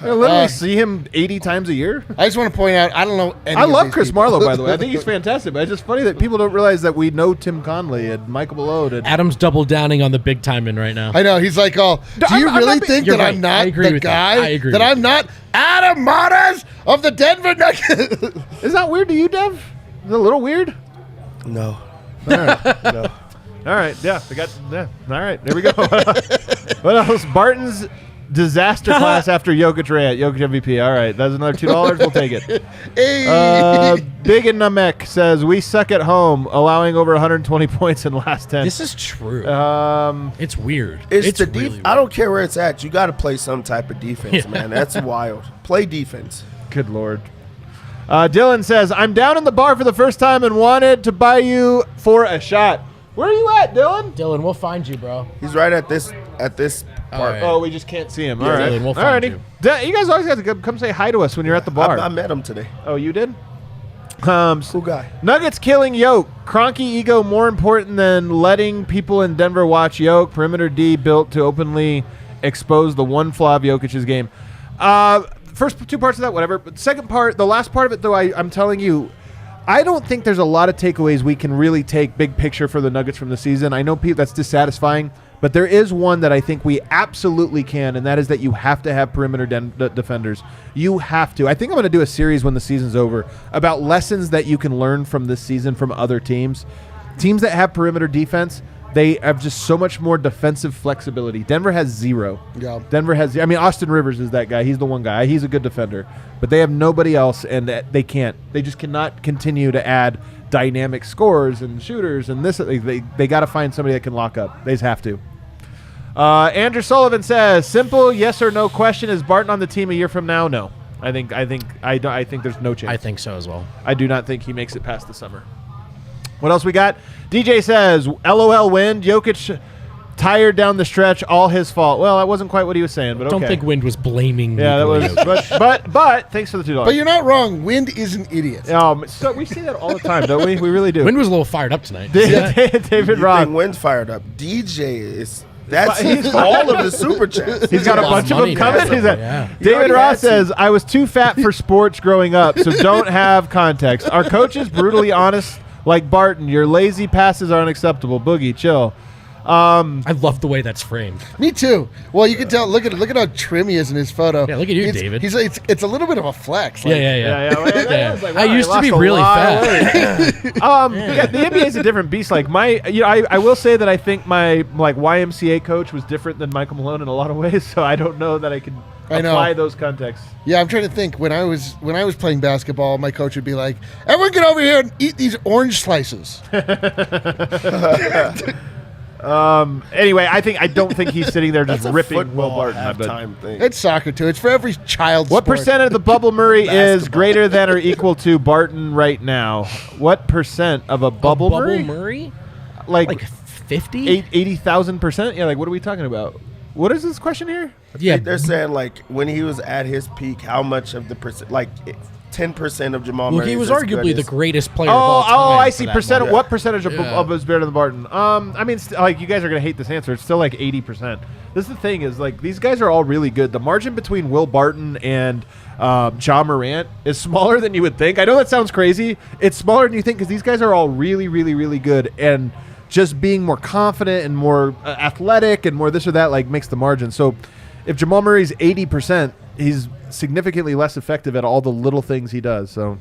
literally see him 80 times a year." I just want to point out, I don't know any I of love these Chris people. Marlowe, by the way. I think he's fantastic. But it's just funny that people don't realize that we know Tim Conley and Michael Malone. And Adam's double downing on the big time in right now. I know. He's like, oh, do I'm you not really be- think You're that right. I'm I not agree the with that. guy? I agree That with I'm not Adam Matez of the Denver Nuggets? is that weird to you, Dev? Is it a little weird? No, No. All right, yeah, we got. Yeah, all right, there we go. What else? Barton's disaster class after Jokic rant. Jokic MVP. All right, that's another $2. We'll take it. Hey. Big in Namek says we suck at home, allowing over 120 points in the last 10. This is true. It's weird. it's the really I don't care where it's at. You got to play some type of defense, man. That's wild. Play defense. good lord. Dylan says I'm down in the bar for the first time and wanted to buy you for a shot. Where are you at, Dylan? Dylan, we'll find you, bro. He's right at this part. right. Oh, we just can't see him. Yeah, All right, Dylan, we'll all find righty. You guys always have to come say hi to us when you're at the bar. I met him today. Oh, you did? Cool guy. Nuggets killing Yoke. Cronky ego more important than letting people in Denver watch Yoke. Perimeter D built to openly expose the one flaw of Jokic's game. First two parts of that, whatever. But second part, the last part of it, though, I'm telling you, I don't think there's a lot of takeaways we can really take big picture for the Nuggets from the season. I know that's dissatisfying, but there is one that I think we absolutely can, and that is that you have to have perimeter defenders. You have to. I think I'm going to do a series when the season's over about lessons that you can learn from this season from other teams. Teams that have perimeter defense, they have just so much more defensive flexibility. Denver has zero. Yeah. Denver has, I mean, Austin Rivers is that guy. He's the one guy. He's a good defender. But they have nobody else, and they can't. They just cannot continue to add dynamic scorers and shooters and this. They got to find somebody that can lock up. They just have to. Andrew Sullivan says, simple yes or no question, is Barton on the team a year from now? No. I think there's no chance. I think so as well. I do not think he makes it past the summer. What else we got? DJ says, LOL wind. Jokic tired down the stretch, all his fault. Well, that wasn't quite what he was saying, but okay. Don't think Wind was blaming. Yeah, that Nikola was. Jokic. But thanks for the $2. But you're not wrong. Wind is an idiot. So we say that all the time, don't we? We really do. Wind was a little fired up tonight. David You Roth. think Wind's fired up? DJ is. That's all of the super chats. He's got a bunch of them money, coming. man. He's like- Yeah. He David already Roth had says, I was too fat for sports growing up, so don't have context. Our coach is brutally honest, like Barton. Your lazy passes are unacceptable. Boogie, chill. I love the way that's framed. Me too. Well, you can tell. Look at how trim he is in his photo. Yeah, look at you, He's- David. It's a little bit of a flex. Like, Yeah. Well, that is like, I wow, used to lost be a really lot of fat. weight. The NBA is a different beast. Like I will say that I think my YMCA coach was different than Michael Malone in a lot of ways. So I don't know that I can I know. apply those contexts. Yeah, I'm trying to think. When I was playing basketball, my coach would be like, "Everyone, get over here and eat these orange slices." Anyway, I don't think he's sitting there just That's a ripping Will football Barton. But halftime thing. It's soccer too. It's for every child. what sport. percent of the bubble Murray is Basketball. greater than or equal to Barton right now? What percent of a bubble Murray? Murray? Like Like 50? 80,000%? Yeah, like what are we talking about? What is this question here? Yeah. They're saying like when he was at his peak, how much of the percent, like 10% of Jamal Well, Murray. he was is as arguably good the as- greatest player of all time. I for see. that Percent. moment. What percentage of Yeah. is better than Barton? I mean, like you guys are gonna hate this answer. It's still like 80%. This is the thing is like these guys are all really good. The margin between Will Barton and Ja Morant is smaller than you would think. I know that sounds crazy. It's smaller than you think because these guys are all really, really, really good and just being more confident and more athletic and more this or that like makes the margin. So if Jamal Murray's 80%, he's significantly less effective at all the little things he does. So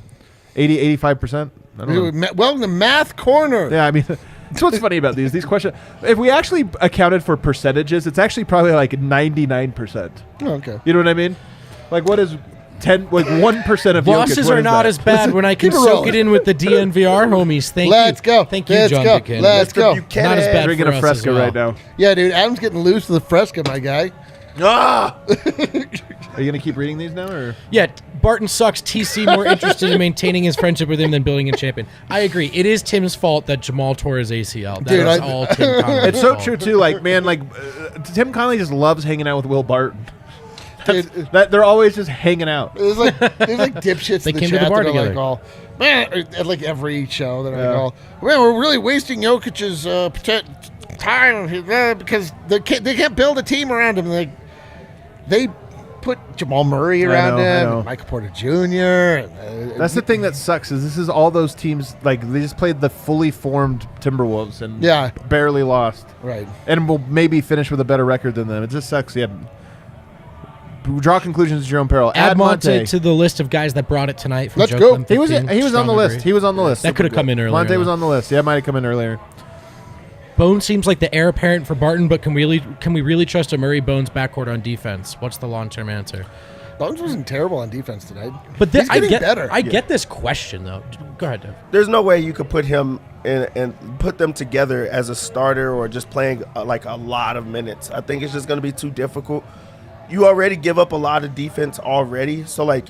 85%. I don't know. Welcome to Math Corner. Yeah, I mean, that's what's funny about these questions. If we actually accounted for percentages, it's actually probably like 99%. Oh, okay. You know what I mean? Like, what is 1% of Jokic? Losses What are is not that? as bad when I can Keep it soak rolling. it in with the DNVR homies. Thank Let's you. go. Thank you, Let's John go. Buchanan. Let's go. Buchanan. Not as bad Drinking for a us Fresca as well. right now. Yeah, dude. Adam's getting loose to the Fresca, my guy. Ah! Are you going to keep reading these now? Or Yeah, Barton sucks. TC more interested in maintaining his friendship with him than building a champion. I agree. It is Tim's fault that Jamal tore his ACL. That Dude, is all Tim Connolly's It's so fault. true, too. Like, man, Tim Connolly just loves hanging out with Will Barton. Dude, They're always just hanging out. there's like dipshits They in the came to the chat bar that are like together. all, man, at like every show that Yeah. I all, well, we're really wasting Jokic's time because they can't build a team around him. Like they put Jamal Murray around I him, know. and Michael Porter Jr. That's the thing that sucks is this is all those teams, like, they just played the fully formed Timberwolves and Yeah. barely lost. Right. And will maybe finish with a better record than them. It just sucks. Yeah. Draw conclusions, Jerome Peril. Add Monte Monte. to the list of guys that brought it tonight. From Let's Joe go. Clem He was 15. on the Strong list. agree. He was on the list. That could have come in earlier. Monte was though. on the list. Yeah, it might have come in earlier. Bones seems like the heir apparent for Barton, but can we really trust a Murray Bones backcourt on defense? What's the long-term answer? Bones wasn't terrible on defense tonight. But he's I getting get better. I get this question though. Go ahead, Dev. There's no way you could put him in and put them together as a starter or just playing like a lot of minutes. I think it's just going to be too difficult. You already give up a lot of defense already, so like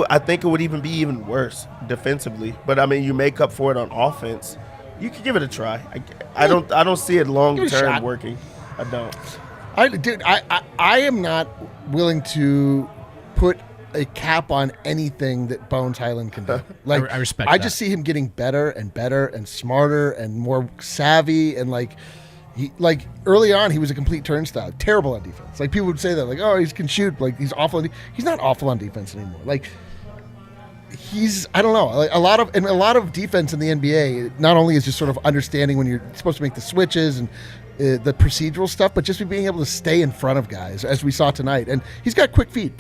I think it would even be even worse defensively. But I mean, you make up for it on offense. You could give it a try. I don't see it long Give it a term shot. working. I don't. I am not willing to put a cap on anything that Bones Highland can do. Like I respect I that. just see him getting better and better and smarter and more savvy and like early on he was a complete turnstile, terrible on defense. Like people would say that like, oh, he can shoot, like he's awful. He's not awful on defense anymore. Like I don't know, like a lot of defense in the NBA not only is just sort of understanding when you're supposed to make the switches and the procedural stuff, but just being able to stay in front of guys, as we saw tonight. And he's got quick feet.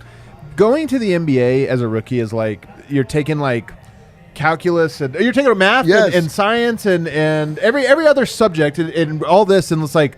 Going to the NBA as a rookie is like you're taking like calculus and you're taking math Yes. and science and every other subject and all this, and it's like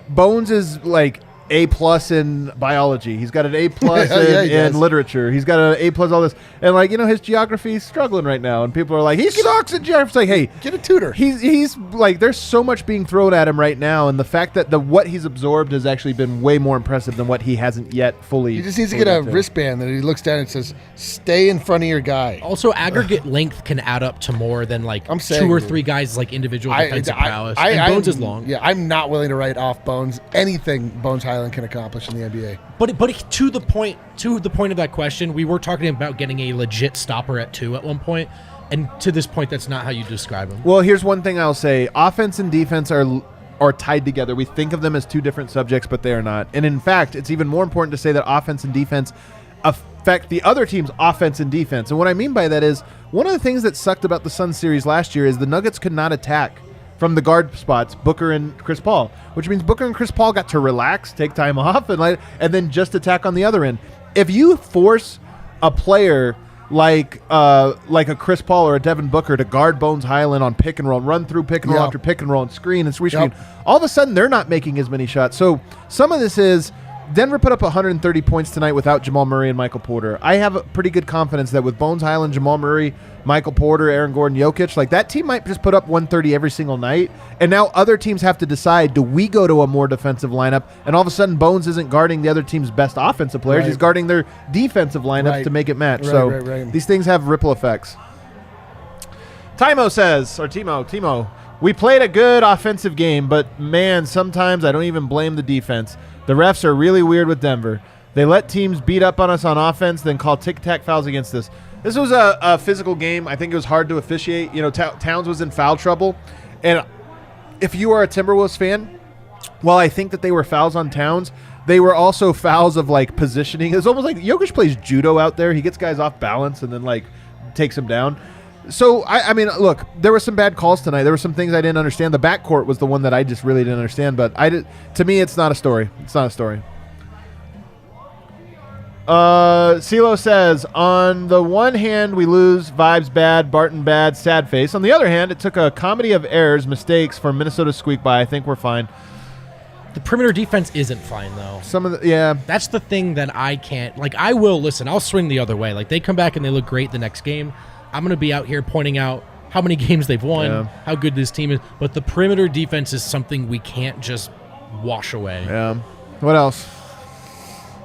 Bones is like A+ in biology. He's got an A+ Yeah, he does. in literature. He's got an A+ all this, and like his geography is struggling right now, and people are like he sucks in geography. It's like, hey, Get a tutor. He's like there's so much being thrown at him right now, and the fact that what he's absorbed has actually been way more impressive than what he hasn't yet fully. He just needs to fully get a got to. wristband that he looks down and says, "Stay in front of your guy." Also, aggregate length can add up to more than like I'm saying, 2 or dude. 3 guys like individual defensive prowess. And Bones is long. Yeah, I'm not willing to write off Bones anything Bones Highland can accomplish in the NBA. But to the point of that question, we were talking about getting a legit stopper at 2 at one point, and to this point, that's not how you describe him. Well, here's one thing I'll say: offense and defense are tied together. We think of them as two different subjects, but they are not. And in fact, it's even more important to say that offense and defense affect the other team's offense and defense. And what I mean by that is one of the things that sucked about the Suns series last year is the Nuggets could not attack from the guard spots, Booker and Chris Paul, which means Booker and Chris Paul got to relax, take time off, and then just attack on the other end. If you force a player like a Chris Paul or a Devin Booker to guard Bones Highland on pick and roll, run through pick and roll Yeah. after pick and roll and screen and screen, Yep. all of a sudden they're not making as many shots. So some of this is Denver put up 130 points tonight without Jamal Murray and Michael Porter. I have a pretty good confidence that with Bones Highland, Jamal Murray, Michael Porter, Aaron Gordon, Jokic, like that team might just put up 130 every single night. And now other teams have to decide, do we go to a more defensive lineup? And all of a sudden Bones isn't guarding the other team's best offensive players. Right. He's guarding their defensive lineups Right. to make it match. Right, so right. these things have ripple effects. Timo, we played a good offensive game, but man, sometimes I don't even blame the defense. The refs are really weird with Denver. They let teams beat up on us on offense, then call tic-tac fouls against us. This was a physical game. I think it was hard to officiate. Towns was in foul trouble. And if you are a Timberwolves fan, while I think that they were fouls on Towns, they were also fouls of, like, positioning. It's almost like Jokic plays judo out there. He gets guys off balance and then, like, takes them down. So, I mean, look, there were some bad calls tonight. There were some things I didn't understand. The backcourt was the one that I just really didn't understand. But to me, it's not a story. It's not a story. CeeLo says, on the one hand, we lose, vibes bad, Barton bad, sad face. On the other hand, it took a comedy of errors, mistakes for Minnesota to squeak by. I think we're fine. The perimeter defense isn't fine, though. Some of the, yeah. That's the thing that I can't, like, I will, listen, I'll swing the other way. Like, they come back and they look great the next game. I'm going to be out here pointing out how many games they've won, how good this team is. But the perimeter defense is something we can't just wash away. Yeah. What else?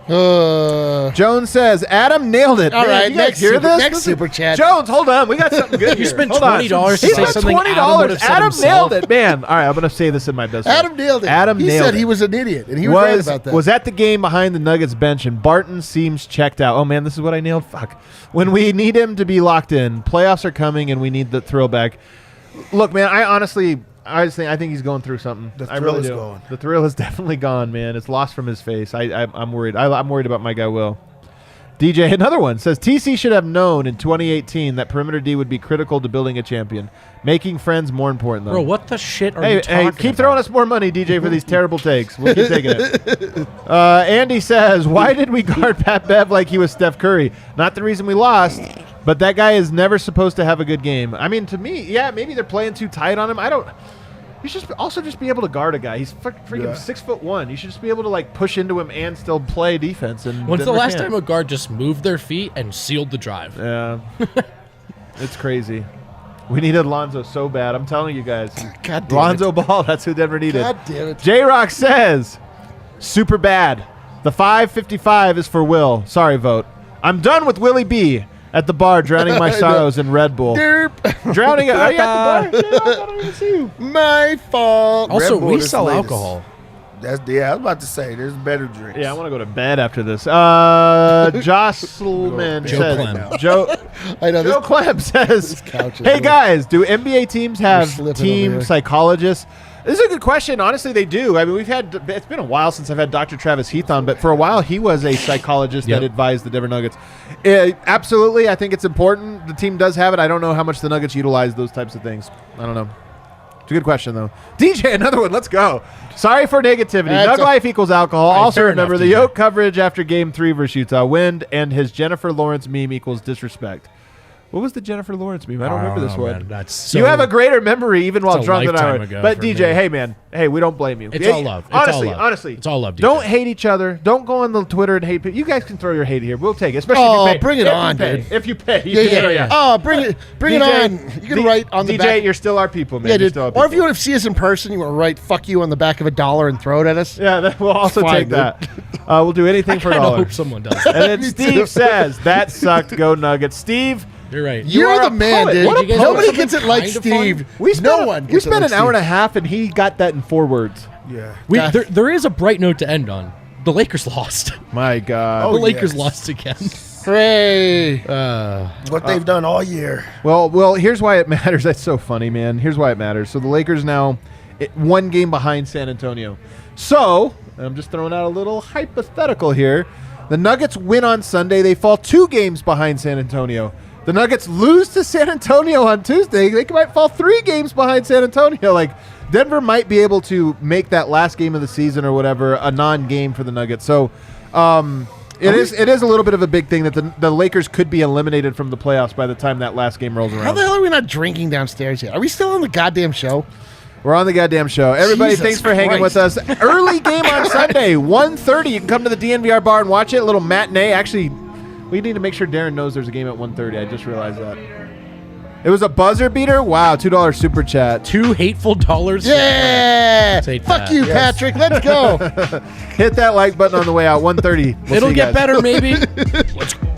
Jones says, Adam nailed it. All Man, right, you guys next hear super- this? next super chat. Jones, hold on. We got something good. You here. spent Hold on. $20 to He say spent something Adam $20. would have said Adam himself. nailed it, man. All right, I'm going to say this in my best. Adam nailed it. Adam he nailed said it. he was an idiot, and he was right about that. Was at the game behind the Nuggets bench, and Barton seems checked out. Oh, man, this is what I nailed. Fuck. When we need him to be locked in, playoffs are coming, and we need the thrill back. Look, man, I think he's going through something. The I thrill really is do. gone. The thrill is definitely gone, man. It's lost from his face. I'm worried. I'm worried about my guy Will. DJ, another one, says TC should have known in 2018 that perimeter D would be critical to building a champion. Making friends more important, though. Bro, what the shit are you talking Hey, about? keep throwing us more money, DJ, for these terrible takes. We'll keep taking it. Andy says, why did we guard Pat Bev like he was Steph Curry? Not the reason we lost, but that guy is never supposed to have a good game. I mean, to me, yeah, maybe they're playing too tight on him. You should also just be able to guard a guy. He's freaking 6'1". You should just be able to like push into him and still play defense. And When's the Denver last can't. time a guard just moved their feet and sealed the drive? Yeah, it's crazy. We needed Lonzo so bad. I'm telling you guys. God damn Lonzo Ball. That's who Denver needed. God damn it. J-Rock says, super bad. The 555 is for Will. Sorry, Vogt. I'm done with Willie B. At the bar, drowning my sorrows in Red Bull. Derp. Drowning. Are you at the bar? Yeah, I don't even see you. My fault. Also, Red Bull we is sell latest. alcohol. I was about to say, there's better drinks. Yeah, I want to go to bed after this. Jocelyn Joe says, Clem. I know Joe this. Clem says, couch is hey really- guys, do NBA teams have slipping over team here. psychologists? This is a good question. Honestly, they do. I mean, it's been a while since I've had Dr. Travis Heath on, but for a while he was a psychologist that advised the Denver Nuggets. Absolutely, I think it's important. The team does have it. I don't know how much the Nuggets utilize those types of things. I don't know. It's a good question, though. DJ, another one. Let's go. Sorry for negativity. That's Nug life equals alcohol. Right, Also fair remember enough, the DJ. Yoke coverage after Game 3 versus Utah. Wind and his Jennifer Lawrence meme equals disrespect. What was the Jennifer Lawrence meme? I don't remember this know, one. man. That's so, You have a greater memory even while It's a drunk than I lifetime would. ago But for DJ, me. hey man, hey, we don't blame you. It's Yeah, all love. It's honestly, all love. honestly, It's all love, DJ. Don't hate each other. Don't go on the Twitter and hate people. You guys can throw your hate here. We'll take it, especially Oh, if you pay. bring it If you on, pay. dude. If you pay, Yeah. Oh, bring it DJ, on. You can write on the DJ, back. you're still our people, man. Yeah, You're dude. still our Or if you people. want to see us in person, you want to write "fuck you" on the back of $1 and throw it at us. Yeah, we'll also Fine, take dude. that. We'll do anything I for kind a of dollar. hope someone does. And then Me Steve too. says, that sucked. Go Nuggets. Steve, You're right. You're are the a man, poet. dude. What a You guys poet. Nobody something gets it like kind of Steve. fun? No one. We gets it spent like an hour and Steve. a half, and he got that in 4 words. Yeah. There is a bright note to end on. The Lakers lost. My God. The Lakers yes. lost again. Hooray! What they've done all year. Well, here's why it matters. That's so funny, man. Here's why it matters. So the Lakers now 1 game behind San Antonio. So I'm just throwing out a little hypothetical here. The Nuggets win on Sunday. They fall 2 games behind San Antonio. The Nuggets lose to San Antonio on Tuesday. They might fall 3 games behind San Antonio. Like, Denver might be able to make that last game of the season or whatever a non-game for the Nuggets. So it is a little bit of a big thing that the Lakers could be eliminated from the playoffs by the time that last game rolls How around. the hell are we not drinking downstairs yet? Are we still on the goddamn show? We're on the goddamn show. Everybody, Jesus thanks for hanging with Christ. us. Early game on Sunday, 1:30. You can come to the DNVR bar and watch it. A little matinee. Actually, we need to make sure Darren knows there's a game at 1:30. I just realized that. It was a buzzer beater? Wow, $2 super chat. $2 hateful dollars. Yeah! Take Fuck that. you, Yes. Patrick. Let's go. Hit that like button on the way out. 1:30. We'll see It'll you get guys. better, maybe. Let's go.